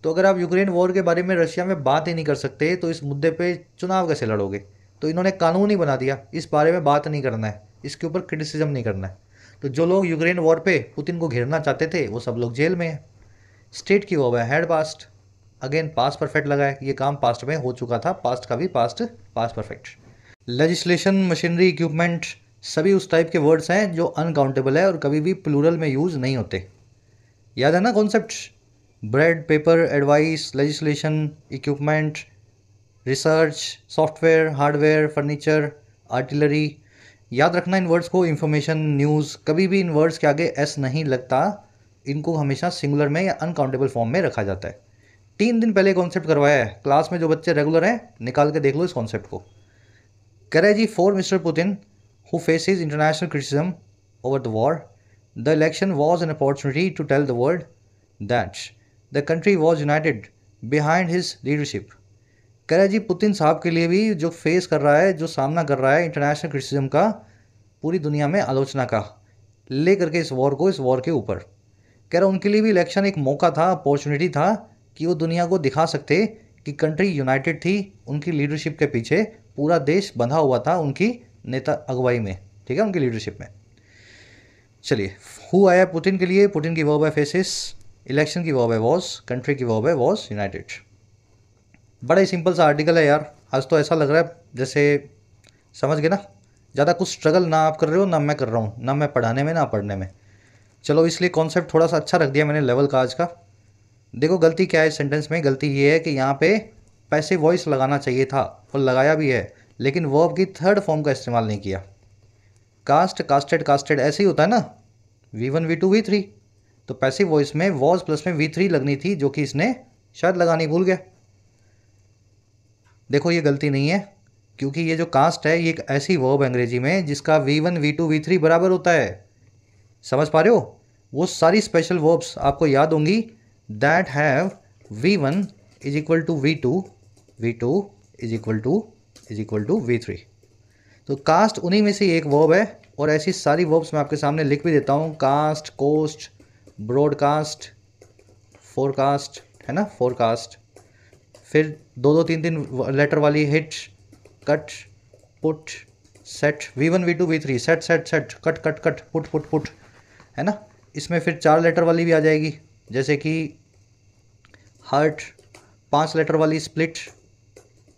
तो अगर आप यूक्रेन वॉर के बारे में रशिया में बात ही नहीं कर सकते तो इस मुद्दे पे चुनाव कैसे लड़ोगे? तो इन्होंने कानून ही बना दिया, इस बारे में बात नहीं करना है, इसके ऊपर क्रिटिसिज्म नहीं करना है। तो जो लोग यूक्रेन वॉर पे पुतिन को घेरना चाहते थे वो सब लोग जेल में हैं। स्टेट की वर्ब है had passed, again past perfect लगा है, ये काम पास्ट में हो चुका था, पास्ट का भी past perfect. Legislation, machinery, equipment, सभी उस टाइप के वर्ड्स हैं जो अनकाउंटेबल है और कभी भी प्लूरल में यूज़ नहीं होते। याद है ना concept? Bread, paper, advice, legislation, equipment, research, software, hardware, furniture, artillery. याद रखना इन वर्ड्स को। इंफॉर्मेशन, न्यूज़, कभी भी इन वर्ड्स के आगे एस नहीं लगता, इनको हमेशा सिंगुलर में या अनकाउंटेबल फॉर्म में रखा जाता है। 3 दिन पहले कॉन्सेप्ट करवाया है क्लास में, जो बच्चे रेगुलर हैं निकाल के देख लो इस कॉन्सेप्ट को। कह रहे जी for mister Putin who faces international criticism over the war, the election was an opportunity to tell the world that the country was united behind his leadership. कह रहे जी पुतिन साहब के लिए भी जो फेस कर रहा है, जो सामना कर रहा है इंटरनेशनल क्रिटिसिज्म का, पूरी दुनिया में आलोचना का, ले करके इस वॉर को, इस वॉर के ऊपर, कह रहा उनके लिए भी इलेक्शन एक मौका था, अपॉर्चुनिटी था कि वो दुनिया को दिखा सकते कि कंट्री यूनाइटेड थी, उनकी लीडरशिप के पीछे पूरा देश बंधा हुआ था, उनकी नेता अगुवाई में, ठीक है, उनकी लीडरशिप में। चलिए, हु आया पुतिन के लिए, पुतिन की वर्ब है फेसिस, इलेक्शन की वर्ब है वॉज, कंट्री की वर्ब है वॉज यूनाइटेड। बड़ा ही सिंपल सा आर्टिकल है यार, आज तो ऐसा लग रहा है जैसे, समझ गए ना, ज़्यादा कुछ स्ट्रगल ना आप कर रहे हो ना मैं कर रहा हूँ, ना मैं पढ़ाने में ना पढ़ने में। चलो, इसलिए कॉन्सेप्ट थोड़ा सा अच्छा रख दिया मैंने लेवल का आज का। देखो गलती क्या है इस सेंटेंस में, गलती ये है कि यहाँ पे पैसिव वॉइस लगाना चाहिए था और लगाया भी है, लेकिन वर्ब की थर्ड फॉर्म का इस्तेमाल नहीं किया। कास्ट, कास्टेड, कास्टेड ऐसे ही होता है ना, V1 V2 V3, तो पैसिव वॉइस में वॉज प्लस में V3 लगनी थी, जो कि इसने शायद लगानी भूल गया। देखो ये गलती नहीं है, क्योंकि ये जो कास्ट है ये एक ऐसी वर्ब अंग्रेजी में जिसका V1 V2 V3 बराबर होता है। समझ पा रहे हो? वो सारी स्पेशल वर्ब्स आपको याद होंगी, that have V1 is equal to V2, V2 is equal to V3। तो कास्ट उन्हीं में से एक वर्ब है, और ऐसी सारी वर्ब्स मैं आपके सामने लिख भी देता हूँ। कास्ट, कोस्ट, ब्रॉडकास्ट, फोरकास्ट, है ना, फोरकास्ट, फिर दो दो तीन तीन लेटर वाली hit, cut, put, set, V1 V2 V3, set set set, cut cut cut, put put put, है ना। इसमें फिर 4 लेटर वाली भी आ जाएगी, जैसे कि हर्ट, 5 लेटर वाली स्प्लिट,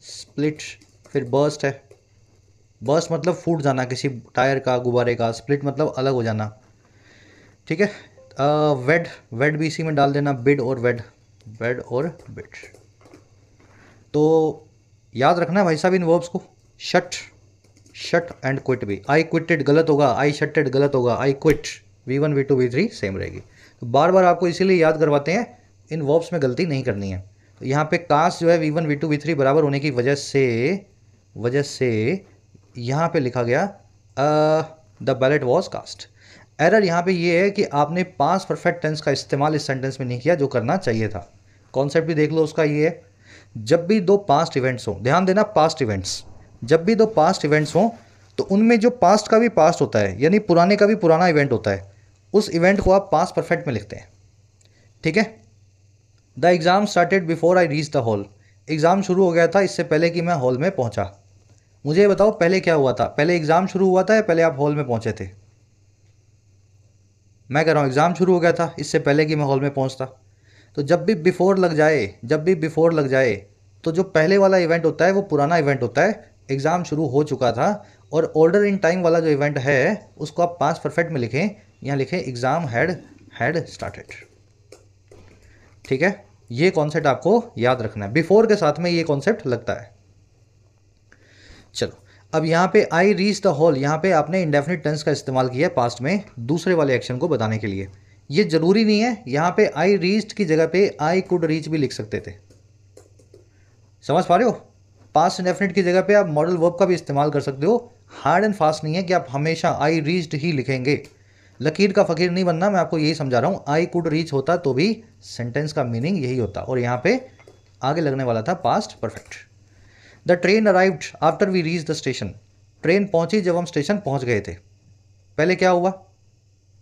स्प्लिट, फिर बर्स्ट है, बर्स्ट मतलब फूट जाना किसी टायर का, गुब्बारे का, स्प्लिट मतलब अलग हो जाना, ठीक है। वेड, वेड भी इसी में डाल देना, बिड और वेड, वेड और बिड। तो याद रखना है भाई साहब इन वर्ब्स को। शट, शट एंड क्विट भी, आई क्विटेड गलत होगा, आई शटेड गलत होगा, I quit, V1 V2 V3 same रहेगी। तो बार बार आपको इसीलिए याद करवाते हैं, इन वर्ब्स में गलती नहीं करनी है। तो यहाँ पे कास्ट जो है V1 V2 V3 बराबर होने की वजह से यहाँ पे लिखा गया the ballot was cast. Error यहाँ पे ये है कि आपने पास्ट परफेक्ट टेंस का इस्तेमाल इस सेंटेंस में नहीं किया जो करना चाहिए था। कॉन्सेप्ट भी देख लो उसका ये है, जब भी दो पास्ट इवेंट्स हो, ध्यान देना पास्ट इवेंट्स, जब भी दो पास्ट इवेंट्स हों तो उनमें जो पास्ट का भी पास्ट होता है, यानी पुराने का भी पुराना इवेंट होता है, उस इवेंट को आप पास्ट परफेक्ट में लिखते हैं, ठीक है। The exam started before I reach the hall, exam शुरू हो गया था इससे पहले कि मैं हॉल में पहुंचा। मुझे ये बताओ पहले क्या हुआ था, पहले एग्ज़ाम शुरू हुआ था या पहले आप हॉल में पहुंचे थे? मैं कह रहा हूँ एग्ज़ाम शुरू हो गया था इससे पहले कि मैं हॉल में पहुंचता। तो जब भी बिफोर लग जाए, तो जो पहले वाला इवेंट होता है वो पुराना इवेंट होता है, एग्ज़ाम शुरू हो चुका था। और ऑर्डर इन टाइम वाला जो इवेंट है उसको आप पास्ट परफेक्ट में लिखें, यहाँ लिखें एग्ज़ाम हैड स्टार्टेड, ठीक है। ये कॉन्सेप्ट आपको याद रखना है, बिफोर के साथ में ये कॉन्सेप्ट लगता है। चलो अब यहाँ पे आई रीच द हॉल, यहाँ पे आपने इंडेफिनिट टेंस का इस्तेमाल किया है पास्ट में दूसरे वाले एक्शन को बताने के लिए। ये जरूरी नहीं है, यहाँ पे आई रीच्ड की जगह पे आई कुड रीच भी लिख सकते थे, समझ पा रहे हो। पास्ट इंडेफिनिट की जगह पे आप मॉडल वर्ब का भी इस्तेमाल कर सकते हो। हार्ड एंड फास्ट नहीं है कि आप हमेशा आई रीच्ड ही लिखेंगे, लकीर का फ़कीर नहीं बनना, मैं आपको यही समझा रहा हूँ। आई कुड रीच होता तो भी सेंटेंस का मीनिंग यही होता, और यहाँ पे आगे लगने वाला था past perfect. The train arrived after we reach the station, train पहुंची जब हम स्टेशन पहुंच गए थे। पहले क्या हुआ,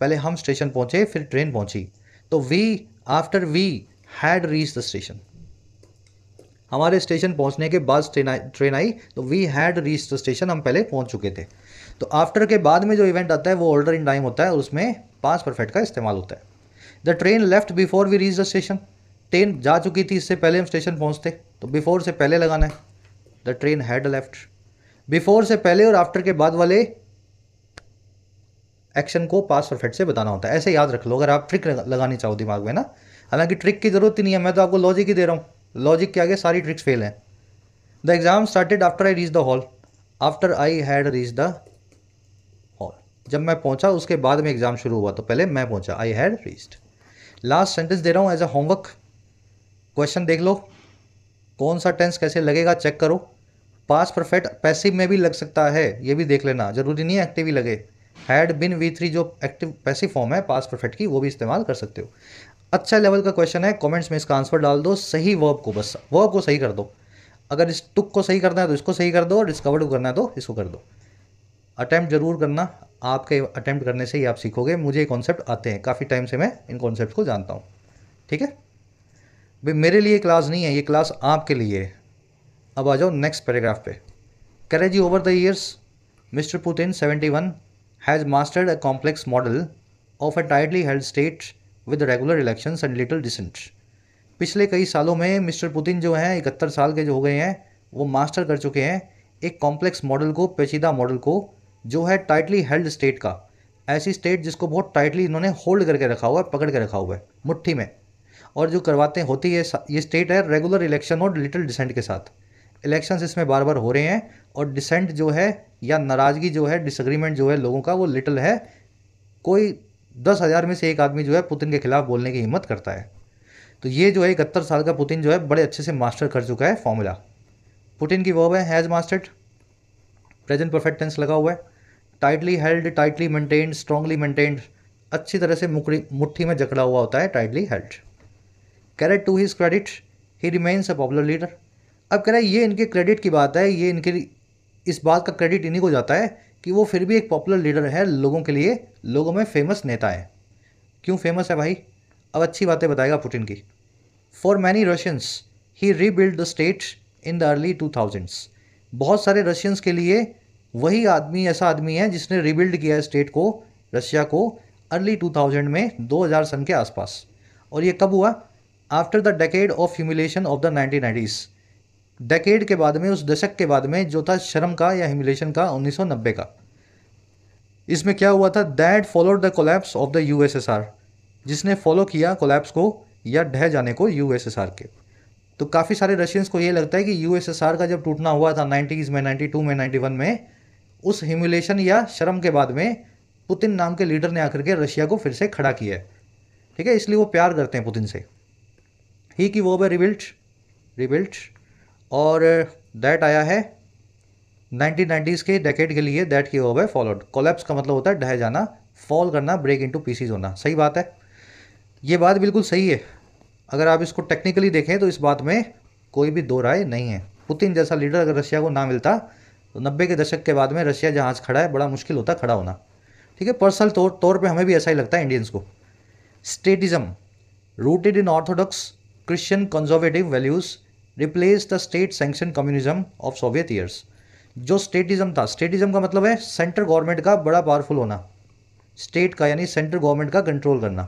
पहले हम स्टेशन पहुंचे फिर ट्रेन पहुंची, तो we after we had reach the station, हमारे स्टेशन पहुंचने के बाद ट्रेन आई, तो we had reach the station, हम पहले पहुंच चुके थे। तो आफ्टर के बाद में जो इवेंट आता है वो ऑर्डर इन टाइम होता है और उसमें पास्ट परफेक्ट का इस्तेमाल होता है। The train left before we reach the station, train जा चुकी थी इससे पहले हम स्टेशन पहुंचते, तो बिफोर से पहले लगाना है, the train had left. Before से पहले और आफ्टर के बाद वाले एक्शन को पास्ट परफेक्ट से बताना होता है, ऐसे याद रख लो अगर आप ट्रिक लगानी चाहो दिमाग में ना। हालांकि ट्रिक की जरूरत ही नहीं है, मैं तो आपको लॉजिक ही दे रहा हूँ, लॉजिक के आगे सारी ट्रिक्स फेल हैं। The exam started after I reach the hall, after I had reach the hall, जब मैं पहुंचा उसके बाद में एग्जाम शुरू हुआ, तो पहले मैं पहुंचा, I had reached. Last sentence दे रहा हूं एज अ होमवर्क, क्वेश्चन देख लो कौन सा टेंस कैसे लगेगा चेक करो। पास्ट परफेक्ट पैसिव में भी लग सकता है, ये भी देख लेना, जरूरी नहीं है एक्टिव ही लगे। हैड बिन V3 जो एक्टिव पैसिव फॉर्म है पास्ट परफेक्ट की, वो भी इस्तेमाल कर सकते हो। अच्छा लेवल का क्वेश्चन है, कमेंट्स में इसका आंसर डाल दो, सही वर्ब को, बस वर्ब को सही कर दो। अगर इस टुक को सही करना है तो इसको सही कर दो, और डिस्कवर्ड को करना है तो इसको कर दो। अटैम्प्ट जरूर करना, आपके अटैम्प्ट करने से ही आप सीखोगे। मुझे कॉन्सेप्ट आते हैं, काफ़ी टाइम से मैं इन कॉन्सेप्ट को जानता हूँ, ठीक है भाई। मेरे लिए क्लास नहीं है, ये क्लास आपके लिए है। अब आ जाओ नेक्स्ट पैराग्राफ पे। करेजी over the years mister Putin 71 has mastered a complex model of a tightly held state with regular elections and little dissent. पिछले कई सालों में मिस्टर पुतिन जो हैं 71 साल के जो हो गए हैं, वो मास्टर कर चुके हैं एक कॉम्प्लेक्स मॉडल को, पेचीदा मॉडल को, जो है टाइटली हेल्ड स्टेट का, ऐसी स्टेट जिसको बहुत टाइटली इन्होंने होल्ड करके रखा हुआ है, पकड़ के रखा हुआ है मुट्ठी में। और जो करवाते होती है ये स्टेट है रेगुलर इलेक्शन और लिटिल डिसेंट के साथ। इलेक्शंस इसमें बार बार हो रहे हैं, और डिसेंट जो है या नाराज़गी जो है, डिसएग्रीमेंट जो है लोगों का, वो लिटिल है। कोई 10,000 में से एक आदमी जो है पुतिन के खिलाफ बोलने की हिम्मत करता है। तो ये जो है 71 साल का पुतिन जो है बड़े अच्छे से मास्टर कर चुका है फॉर्मूला। पुतिन की वर्ब है has mastered, present perfect tense लगा हुआ है। Tightly held, tightly maintained, strongly maintained, अच्छी तरह से मुट्ठी में जकड़ा हुआ होता है tightly held. Caret to his credit he remains a popular leader. अब कह रहा है ये इनके क्रेडिट की बात है, ये इनके इस बात का क्रेडिट इन्हीं को जाता है कि वो फिर भी एक पॉपुलर लीडर है लोगों के लिए, लोगों में फेमस नेता है। क्यों फेमस है भाई, अब अच्छी बातें बताएगा पुतिन की। For many Russians he rebuild the state in the early 2000s। बहुत सारे रशियंस के लिए वही आदमी ऐसा आदमी है जिसने रीबिल्ड किया है स्टेट को, रशिया को, अर्ली 2000 में, 2000 सन के आसपास। और ये कब हुआ? After the decade of humiliation of the 1990s। Decade के बाद में, उस दशक के बाद में जो था शर्म का या ह्यूमिलेशन का, 1990 का। इसमें क्या हुआ था? That followed the collapse of the USSR, जिसने फॉलो किया कोलैप्स को या ढह जाने को यूएसएसआर के। तो काफ़ी सारे रशियंस को ये लगता है कि यूएसएसआर का जब टूटना हुआ था 90s में, 92 में, 91 में, उस ह्यूमिलेशन या शर्म के बाद में पुतिन नाम के लीडर ने आकर के रशिया को फिर से खड़ा किया है। ठीक है, इसलिए वो प्यार करते हैं पुतिन से। ही की वो रिबिल्ट और दैट आया है 1990s के डेकेड के लिए। दैट की वो है फॉलोड। कोलैप्स का मतलब होता है ढह जाना, फॉल करना, ब्रेक इनटू पीसीज होना। सही बात है, ये बात बिल्कुल सही है। अगर आप इसको टेक्निकली देखें तो इस बात में कोई भी दो राय नहीं है। पुतिन जैसा लीडर अगर रशिया को ना मिलता तो 90 के दशक के बाद में रशिया जहाँ खड़ा है बड़ा मुश्किल होता खड़ा होना। ठीक है, पर्सनल तौर पे हमें भी ऐसा ही लगता है इंडियंस को। Statism rooted in Orthodox Christian conservative values replace the state sanction communism of Soviet years. जो स्टेटिज्म था, स्टेटिज्म का मतलब है सेंट्रल गवर्नमेंट का बड़ा पावरफुल होना, स्टेट का यानी सेंट्रल गवर्नमेंट का कंट्रोल करना।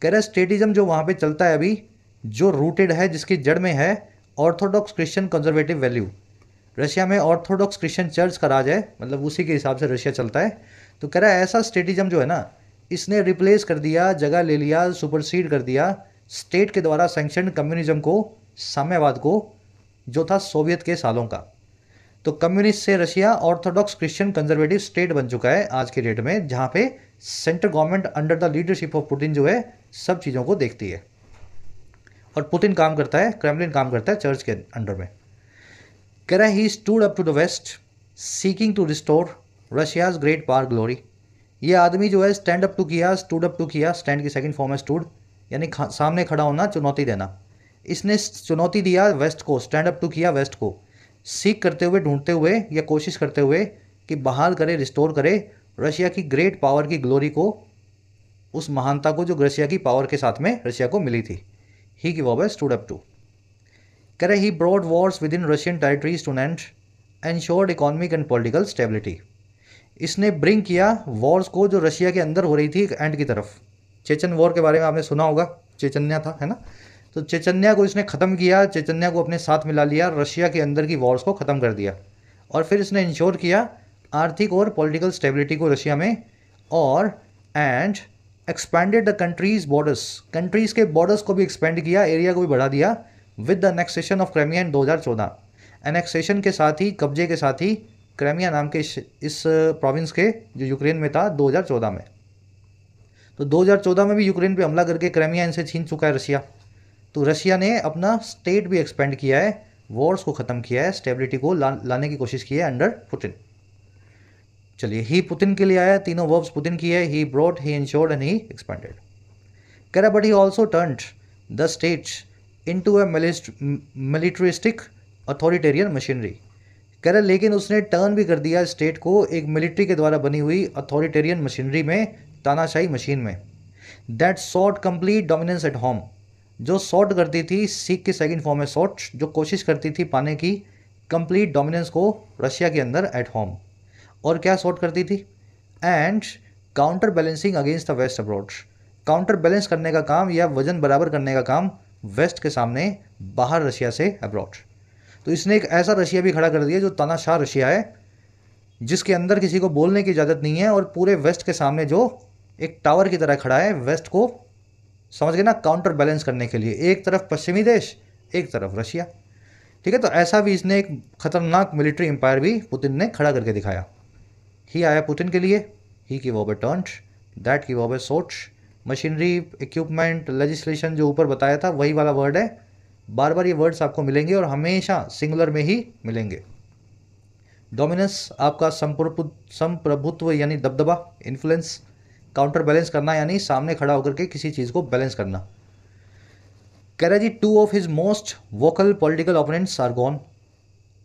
कह रहा है स्टेटिज्म जो वहाँ पे चलता है अभी, जो रूटेड है, जिसकी जड़ में है Orthodox Christian conservative value. Russia में ऑर्थोडॉक्स क्रिश्चियन चर्च का राज है, मतलब उसी के हिसाब से रशिया चलता है। तो कह रहा है ऐसा स्टेटिज्म जो है ना, इसने रिप्लेस कर दिया, जगह ले लिया, सुपरसीड कर दिया स्टेट के द्वारा सैंक्शन कम्युनिज्म को, साम्यवाद को, जो था सोवियत के सालों का। तो कम्युनिस्ट से Russia Orthodox Christian conservative state बन चुका है आज के डेट में, जहाँ पे central government under the leadership of Putin जो है सब चीज़ों को देखती है। और पुतिन काम करता है, क्रेमलिन काम करता है चर्च के अंडर में। कह रहा है he stood up to the west seeking to restore Russia's great power glory. ये आदमी जो है स्टैंड अप टू किया, स्टूड अप टू किया, स्टैंड की सेकंड फॉर्म है स्टूड, यानी सामने खड़ा होना, चुनौती देना। इसने चुनौती दिया वेस्ट को, स्टैंड अप टू किया वेस्ट को, सीख करते हुए, ढूंढते हुए या कोशिश करते हुए कि बहाल करे, रिस्टोर करे रशिया की ग्रेट पावर की ग्लोरी को, उस महानता को जो रशिया की पावर के साथ में रशिया को मिली थी। ही की वो स्टूड अप टू। कह रहे he brought wars within Russian territories to end ensured economic and political stability. इसने ब्रिंग किया वॉर्स को जो रशिया के अंदर हो रही थी एंड की तरफ। चेचन वॉर के बारे में आपने सुना होगा, चेचन्या था, है ना। तो चेचन्या को इसने ख़त्म किया, चेचन्या को अपने साथ मिला लिया, रशिया के अंदर की वॉर्स को ख़त्म कर दिया। और फिर इसने इंश्योर किया आर्थिक और पॉलिटिकल स्टेबिलिटी को रशिया में, और and expanded the countries borders, countries के बॉर्डर्स को भी एक्सपेंड किया, एरिया को भी बढ़ा दिया, with the annexation of Crimea in 2014। Annexation के साथ ही, कब्जे के साथ ही, क्राइमिया नाम के इस प्रोविंस के जो यूक्रेन में था 2014 में। तो 2014 में भी यूक्रेन पे हमला करके क्राइमिया इनसे छीन चुका है रशिया। तो रशिया ने अपना स्टेट भी एक्सपेंड किया है, वॉर्स को ख़त्म किया है, स्टेबिलिटी को लाने की कोशिश की है अंडर पुतिन। चलिए, ही पुतिन के लिए आया, तीनों वर्ब्स पुतिन की है, he brought, he insured and he expanded. कह रहा but he also turned the state into a militaristic authoritarian machinery. कह रहा लेकिन उसने टर्न भी कर दिया स्टेट को एक मिलिट्री के द्वारा बनी हुई अथॉरिटेरियन मशीनरी में, तानाशाही मशीन में। That sought complete dominance at home, जो सॉर्ट करती थी, सीख की सेकंड फॉर्म है सॉट, जो कोशिश करती थी पाने की कंप्लीट डोमिनेंस को रशिया के अंदर एट होम। और क्या सॉर्ट करती थी? And counter balancing against the west abroad, counter balance करने का काम या वजन बराबर करने का काम वेस्ट के सामने, बाहर रशिया से अब्रॉड। तो इसने एक ऐसा रशिया भी खड़ा कर दिया जो तानाशाह रशिया है, जिसके अंदर किसी को बोलने की इजाज़त नहीं है, और पूरे वेस्ट के सामने जो एक टावर की तरह खड़ा है, वेस्ट को समझ गए ना, काउंटर बैलेंस करने के लिए। एक तरफ पश्चिमी देश, एक तरफ रशिया। ठीक है, तो ऐसा भी इसने एक खतरनाक मिलिट्री एम्पायर भी पुतिन ने खड़ा करके दिखाया। ही आया पुतिन के लिए, ही की वो टर्न्ड, दैट की वो सोच, मशीनरी, इक्विपमेंट, लेजिस्लेशन जो ऊपर बताया था वही वाला वर्ड है। बार बार ये वर्ड्स आपको मिलेंगे और हमेशा सिंगुलर में ही मिलेंगे। डोमिनेंस आपका संप्रभुत्व यानी दबदबा, इन्फ्लुएंस। काउंटर बैलेंस करना यानी सामने खड़ा होकर के किसी चीज़ को बैलेंस करना। कह रहा जी two of his most vocal political opponents are gone.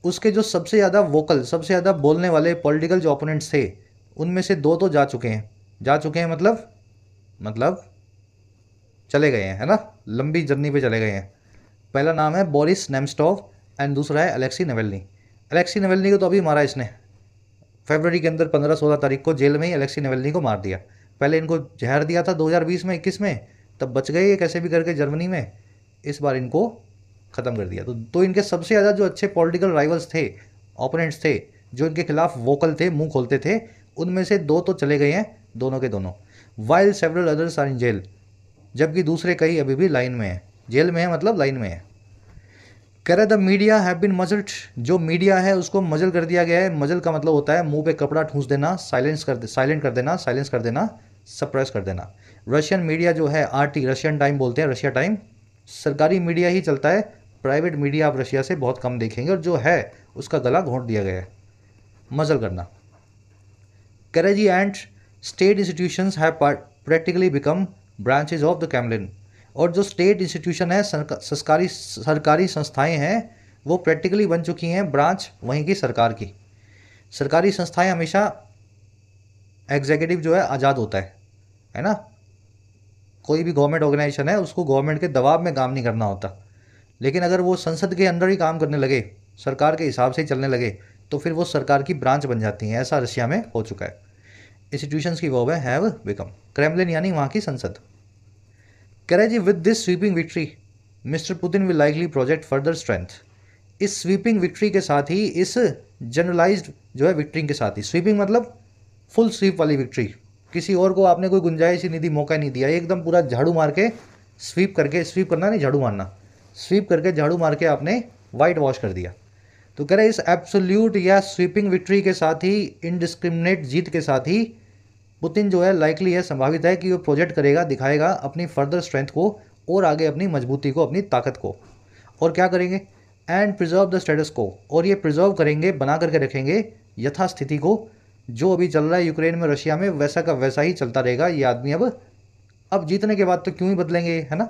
उसके जो सबसे ज़्यादा वोकल, सबसे ज़्यादा बोलने वाले पॉलिटिकल जो ओपोनेंट्स थे, उनमें से दो तो जा चुके हैं। जा चुके हैं मतलब चले गए हैं, है ना, लंबी जर्नी पे चले गए हैं। पहला नाम है बोरिस नेमस्टोव एंड दूसरा है अलेक्सी नवेल्नी। अलेक्सी नवेल्नी को तो अभी मारा इसने, फरवरी के अंदर 15-16 तारीख को जेल में ही अलेक्सी नवेल्नी को मार दिया। पहले इनको जहर दिया था 2020 में 21 में, तब बच गए ये कैसे भी करके जर्मनी में, इस बार इनको ख़त्म कर दिया। तो इनके सबसे ज़्यादा जो अच्छे पॉलिटिकल राइवल्स थे, ओपोनेंट्स थे, जो इनके खिलाफ वोकल थे, मुंह खोलते थे, उनमें से 2 तो चले गए हैं, दोनों के दोनों। While several others are in jail, जबकि दूसरे कई अभी भी लाइन में हैं, जेल में है मतलब लाइन में है। कह रहा द मीडिया हैव बीन मजल्ड, जो मीडिया है उसको मजल कर दिया गया है। मजल का मतलब होता है मुंह पे कपड़ा ठूंस देना, साइलेंस कर देना, सप्रेस कर देना। रशियन मीडिया जो है RT, रशियन टाइम बोलते हैं, रशिया टाइम, सरकारी मीडिया ही चलता है, प्राइवेट मीडिया आप रशिया से बहुत कम देखेंगे, और जो है उसका गला घोंट दिया गया है, मजल करना। करेजी and state institutions have practically become branches of the Kremlin, और जो स्टेट इंस्टीट्यूशन है, सरकारी संस्थाएं हैं, वो प्रैक्टिकली बन चुकी हैं ब्रांच वहीं की सरकार की। सरकारी संस्थाएं हमेशा एग्जीक्यूटिव जो है आज़ाद होता है ना। कोई भी गवर्नमेंट ऑर्गेनाइजेशन है उसको गवर्नमेंट के दबाव में काम नहीं करना होता, लेकिन अगर वो संसद के अंदर ही काम करने लगे, सरकार के हिसाब से ही चलने लगे, तो फिर वो सरकार की ब्रांच बन जाती हैं। ऐसा रशिया में हो चुका है। इंस्टीट्यूशंस की वर्ब है हैव बिकम, क्रेमलिन यानी वहाँ की संसद। कह रहे जी with this sweeping victory mister Putin will likely project further strength. इस स्वीपिंग विक्ट्री के साथ ही, इस जनरलाइज्ड जो है विक्ट्री के साथ ही, स्वीपिंग मतलब फुल स्वीप वाली विक्ट्री, किसी और को आपने कोई गुंजाइश ही नहीं दी, मौका नहीं दिया, एकदम पूरा झाड़ू मार के स्वीप करके, स्वीप करना नहीं झाड़ू मारना, स्वीप करके झाड़ू मार के आपने वाइट वॉश कर दिया। तो कह रहे इस एब्सोल्यूट या स्वीपिंग विक्ट्री के साथ ही, इनडिस्क्रिमिनेट जीत के साथ ही, पुतिन जो है लाइकली है, संभावित है कि वो प्रोजेक्ट करेगा, दिखाएगा अपनी फर्दर स्ट्रेंथ को, और आगे अपनी मजबूती को, अपनी ताकत को। और क्या करेंगे, एंड प्रिजर्व द स्टेटस को, और ये प्रिजर्व करेंगे, बना करके रखेंगे यथास्थिति को। जो अभी चल रहा है यूक्रेन में, रशिया में, वैसा का वैसा ही चलता रहेगा। ये आदमी अब जीतने के बाद तो क्यों ही बदलेंगे, है ना।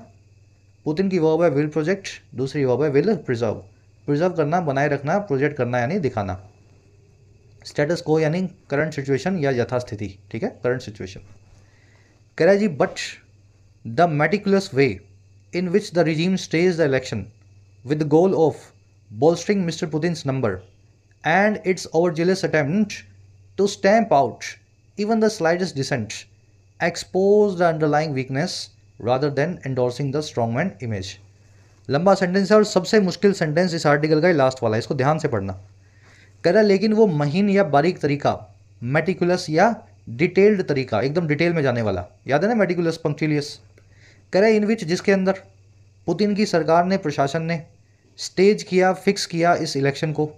पुतिन की वर्ब है विल प्रोजेक्ट, दूसरी वर्ब है विल प्रिजर्व। प्रिजर्व करना, बनाए रखना, प्रोजेक्ट करना यानी दिखाना। स्टेटस को यानी करंट सिचुएशन या यथास्थिति, ठीक है, करंट सिचुएशन। कह रहा है जी but the meticulous way in which the regime stage the election with the goal of bolstering Mr. Putin's number and its overzealous attempt to stamp out even the slightest dissent expose the underlying weakness rather than endorsing the strongman image। लंबा sentence है और सबसे मुश्किल sentence इस article का ही last वाला है, इसको ध्यान से पढ़ना। कह रहा लेकिन वो महीन या बारीक तरीका, मेटिकुलस या डिटेल्ड तरीका, एकदम डिटेल में जाने वाला, याद है ना मेटिकुलस, पंक्चुलियस। कह रहा इन विच, जिसके अंदर पुतिन की सरकार ने, प्रशासन ने स्टेज किया, फिक्स किया इस इलेक्शन को,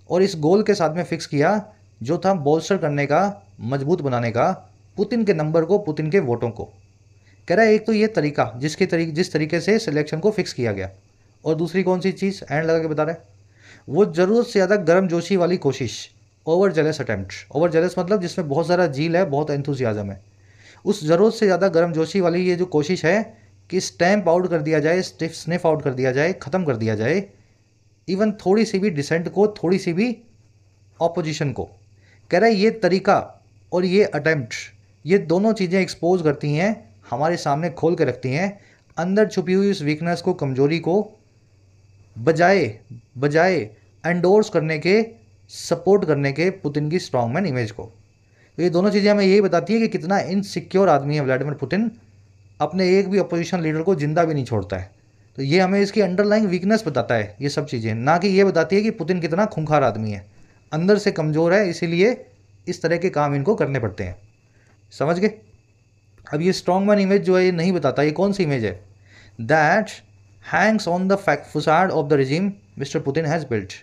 और इस गोल के साथ में फिक्स किया जो था बोल्स्टर करने का, मजबूत बनाने का, पुतिन के नंबर को, पुतिन के वोटों को। कह रहा है एक तो ये तरीका, जिस तरीके से इस इलेक्शन को फिक्स किया गया, और दूसरी कौन सी चीज़ एंड लगा के बता रहा है, वो ज़रूरत से ज़्यादा गर्मजोशी वाली कोशिश, over jealous attempt. Over jealous मतलब जिसमें बहुत सारा जील है, बहुत एंथुसियाज्म है। उस ज़रूरत से ज़्यादा गर्मजोशी वाली ये जो कोशिश है कि स्टैम्प आउट कर दिया जाए, स्निफ आउट कर दिया जाए, ख़त्म कर दिया जाए इवन थोड़ी सी भी डिसेंट को, थोड़ी सी भी ऑपोजिशन को। कह रहा है ये तरीका और ये अटैम्प्ट, ये दोनों चीज़ें एक्सपोज करती हैं, हमारे सामने खोल के रखती हैं अंदर छुपी हुई उस वीकनेस को, कमजोरी को, बजाय एंडोर्स करने के, सपोर्ट करने के पुतिन की स्ट्रॉन्गमैन इमेज को। तो ये दोनों चीज़ें हमें यही बताती है कि कितना इनसिक्योर आदमी है व्लादिमीर पुतिन, अपने एक भी अपोजिशन लीडर को जिंदा भी नहीं छोड़ता है। तो ये हमें इसकी अंडरलाइंग वीकनेस बताता है ये सब चीज़ें, ना कि ये बताती है कि पुतिन कितना खूंखार आदमी है, अंदर से कमज़ोर है, इसीलिए इस तरह के काम इनको करने पड़ते हैं। समझ गए। अब ये स्ट्रॉन्गमैन इमेज जो है ये नहीं बताता ये कौन सी इमेज है, that hangs on the facade of the regime mister Putin has built.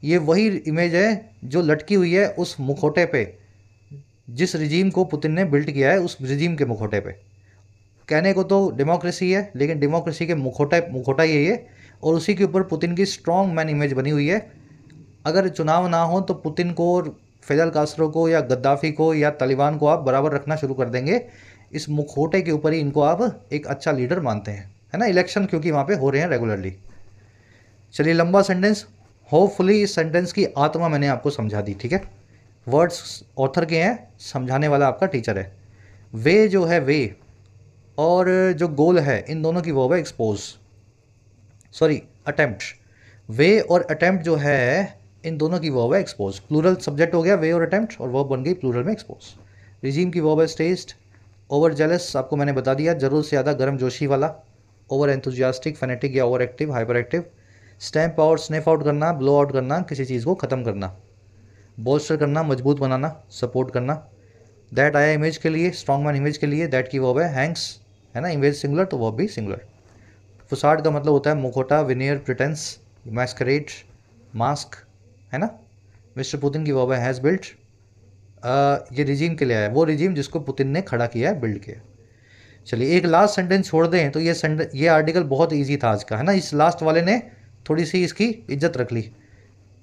ये वही इमेज है जो लटकी हुई है उस मुखौटे पे, जिस रिजीम को पुतिन ने बिल्ट किया है, उस रिजीम के मुखौटे पे। कहने को तो डेमोक्रेसी है, लेकिन डेमोक्रेसी के मुखौटा ये है, और उसी के ऊपर पुतिन की स्ट्रॉन्ग मैन इमेज बनी हुई है। अगर चुनाव ना हो तो पुतिन को, फिदेल कास्ट्रो को, या गद्दाफी को, या तालिबान को आप बराबर रखना शुरू कर देंगे। इस मुखौटे के ऊपर ही इनको आप एक अच्छा लीडर मानते हैं, है ना। इलेक्शन क्योंकि वहाँ पे हो रहे हैं रेगुलरली। चलिए लंबा सेंटेंस, होपफुली इस सेंटेंस की आत्मा मैंने आपको समझा दी, ठीक है। वर्ड्स ऑथर के हैं, समझाने वाला आपका टीचर है। वे जो है वे और जो गोल है, इन दोनों की वर्ब है एक्सपोज, सॉरी अटेम्प्ट। वे और अटेम्प्ट जो है इन दोनों की वर्ब है एक्सपोज। प्लूरल सब्जेक्ट हो गया वे और अटेम्प्ट और वर्ब बन गई प्लूरल में एक्सपोज। रिजीम की वर्ब है स्टेस्ट। ओवर जेलस आपको मैंने बता दिया, जरूर से ज़्यादा गर्म जोशी वाला। ओवर एंथुजियास्टिक, फेनेटिक या over active, hyper active. Stamp out, sniff out करना, ब्लो आउट करना, किसी चीज़ को ख़त्म करना। बोल्स्टर करना, मजबूत बनाना, सपोर्ट करना। दैट आया इमेज के लिए, स्ट्रॉन्ग मैन इमेज के लिए, दैट की वर्ब है हैंग्स, है ना, इमेज सिंगुलर तो वर्ब भी सिंगुलर। फुसाड का मतलब होता है मुखोटा, विनियर, प्रिटेंस, मैस्करेड, मास्क, है ना। मिस्टर पुतिन की वर्ब है हैज़ बिल्ट। ये रिजीम के लिए है, वो रिजीम जिसको पुतिन ने खड़ा किया है, बिल्ड किया। चलिए एक लास्ट सेंटेंस छोड़ दें तो ये आर्टिकल बहुत इजी था आज का, है ना। इस लास्ट वाले ने थोड़ी सी इसकी इज्जत रख ली,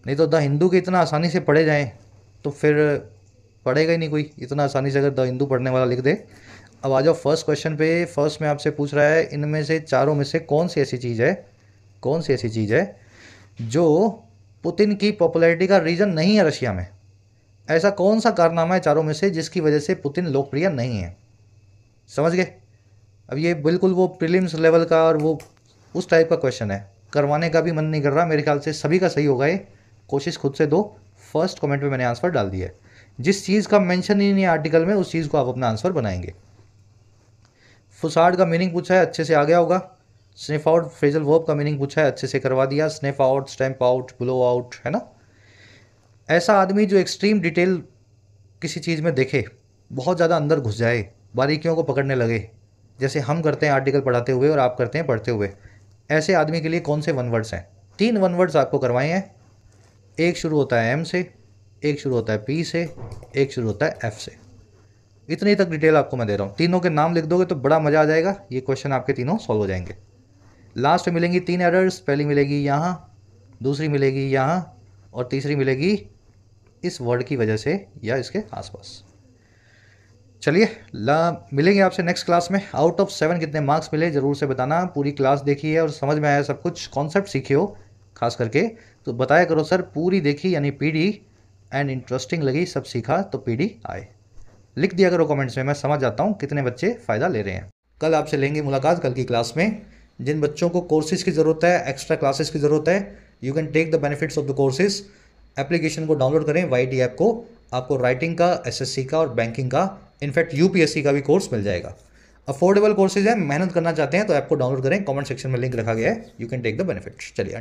नहीं तो द हिंदू के इतना आसानी से पढ़े जाएं तो फिर पढ़ेगा ही नहीं कोई इतना आसानी से, अगर द हिंदू पढ़ने वाला लिख दे। अब आ जाओ फर्स्ट क्वेश्चन पे। फर्स्ट में आपसे पूछ रहा है इनमें से चारों में से कौन सी ऐसी चीज़ है जो पुतिन की पॉपुलैरिटी का रीज़न नहीं है रशिया में। ऐसा कौन सा कारनामा है चारों में से जिसकी वजह से पुतिन लोकप्रिय नहीं है। समझ गए। अब ये बिल्कुल वो प्रीलिम्स लेवल का और वो उस टाइप का क्वेश्चन है, करवाने का भी मन नहीं कर रहा। मेरे ख्याल से सभी का सही होगा ये, कोशिश खुद से दो। फर्स्ट कमेंट में मैंने आंसर डाल दिया है। जिस चीज़ का मेंशन ही नहीं है आर्टिकल में उस चीज़ को आप अपना आंसर बनाएंगे। फुसाड का मीनिंग पूछा है, अच्छे से आ गया होगा। स्निफ आउट फ्रेजल वर्ब का मीनिंग पूछा है, अच्छे से करवा दिया। Sniff out, stamp out, blow out, है ना। ऐसा आदमी जो एक्सट्रीम डिटेल किसी चीज़ में देखे, बहुत ज़्यादा अंदर घुस जाए, बारीकियों को पकड़ने लगे, जैसे हम करते हैं आर्टिकल पढ़ाते हुए और आप करते हैं पढ़ते हुए, ऐसे आदमी के लिए कौन से वन वर्ड्स हैं। 3 वन वर्ड्स आपको करवाए हैं। एक शुरू होता है एम से, एक शुरू होता है पी से, एक शुरू होता है एफ से। इतनी तक डिटेल आपको मैं दे रहा हूँ। तीनों के नाम लिख दोगे तो बड़ा मज़ा आ जाएगा, ये क्वेश्चन आपके तीनों सॉल्व हो जाएंगे। लास्ट में मिलेंगी 3 एरर्स। पहली मिलेगी यहाँ, दूसरी मिलेगी यहाँ और तीसरी मिलेगी इस वर्ड की वजह से या इसके आसपास। चलिए मिलेंगे आपसे नेक्स्ट क्लास में। आउट ऑफ 7 कितने मार्क्स मिले ज़रूर से बताना। पूरी क्लास देखी है और समझ में आया सब कुछ, कॉन्सेप्ट सीखे हो खास करके तो बताया करो सर पूरी देखी यानी पीडी एंड इंटरेस्टिंग लगी, सब सीखा तो पीडी आए। लिख दिया करो कमेंट्स में, मैं समझ जाता हूँ कितने बच्चे फ़ायदा ले रहे हैं। कल आपसे लेंगे मुलाकात कल की क्लास में। जिन बच्चों को कोर्सेज़ की ज़रूरत है, एक्स्ट्रा क्लासेस की ज़रूरत है, you can take the benefits of the courses. Application को डाउनलोड करें YT ऐप को, आपको राइटिंग का, SSC का और बैंकिंग का, इनफैक्ट UPSC का भी कोर्स मिल जाएगा। अफोर्डेबल कोर्सेज है, मेहनत करना चाहते हैं तो ऐप को डाउनलोड करें, कमेंट सेक्शन में लिंक रखा गया है, you can take the benefits. चलिए।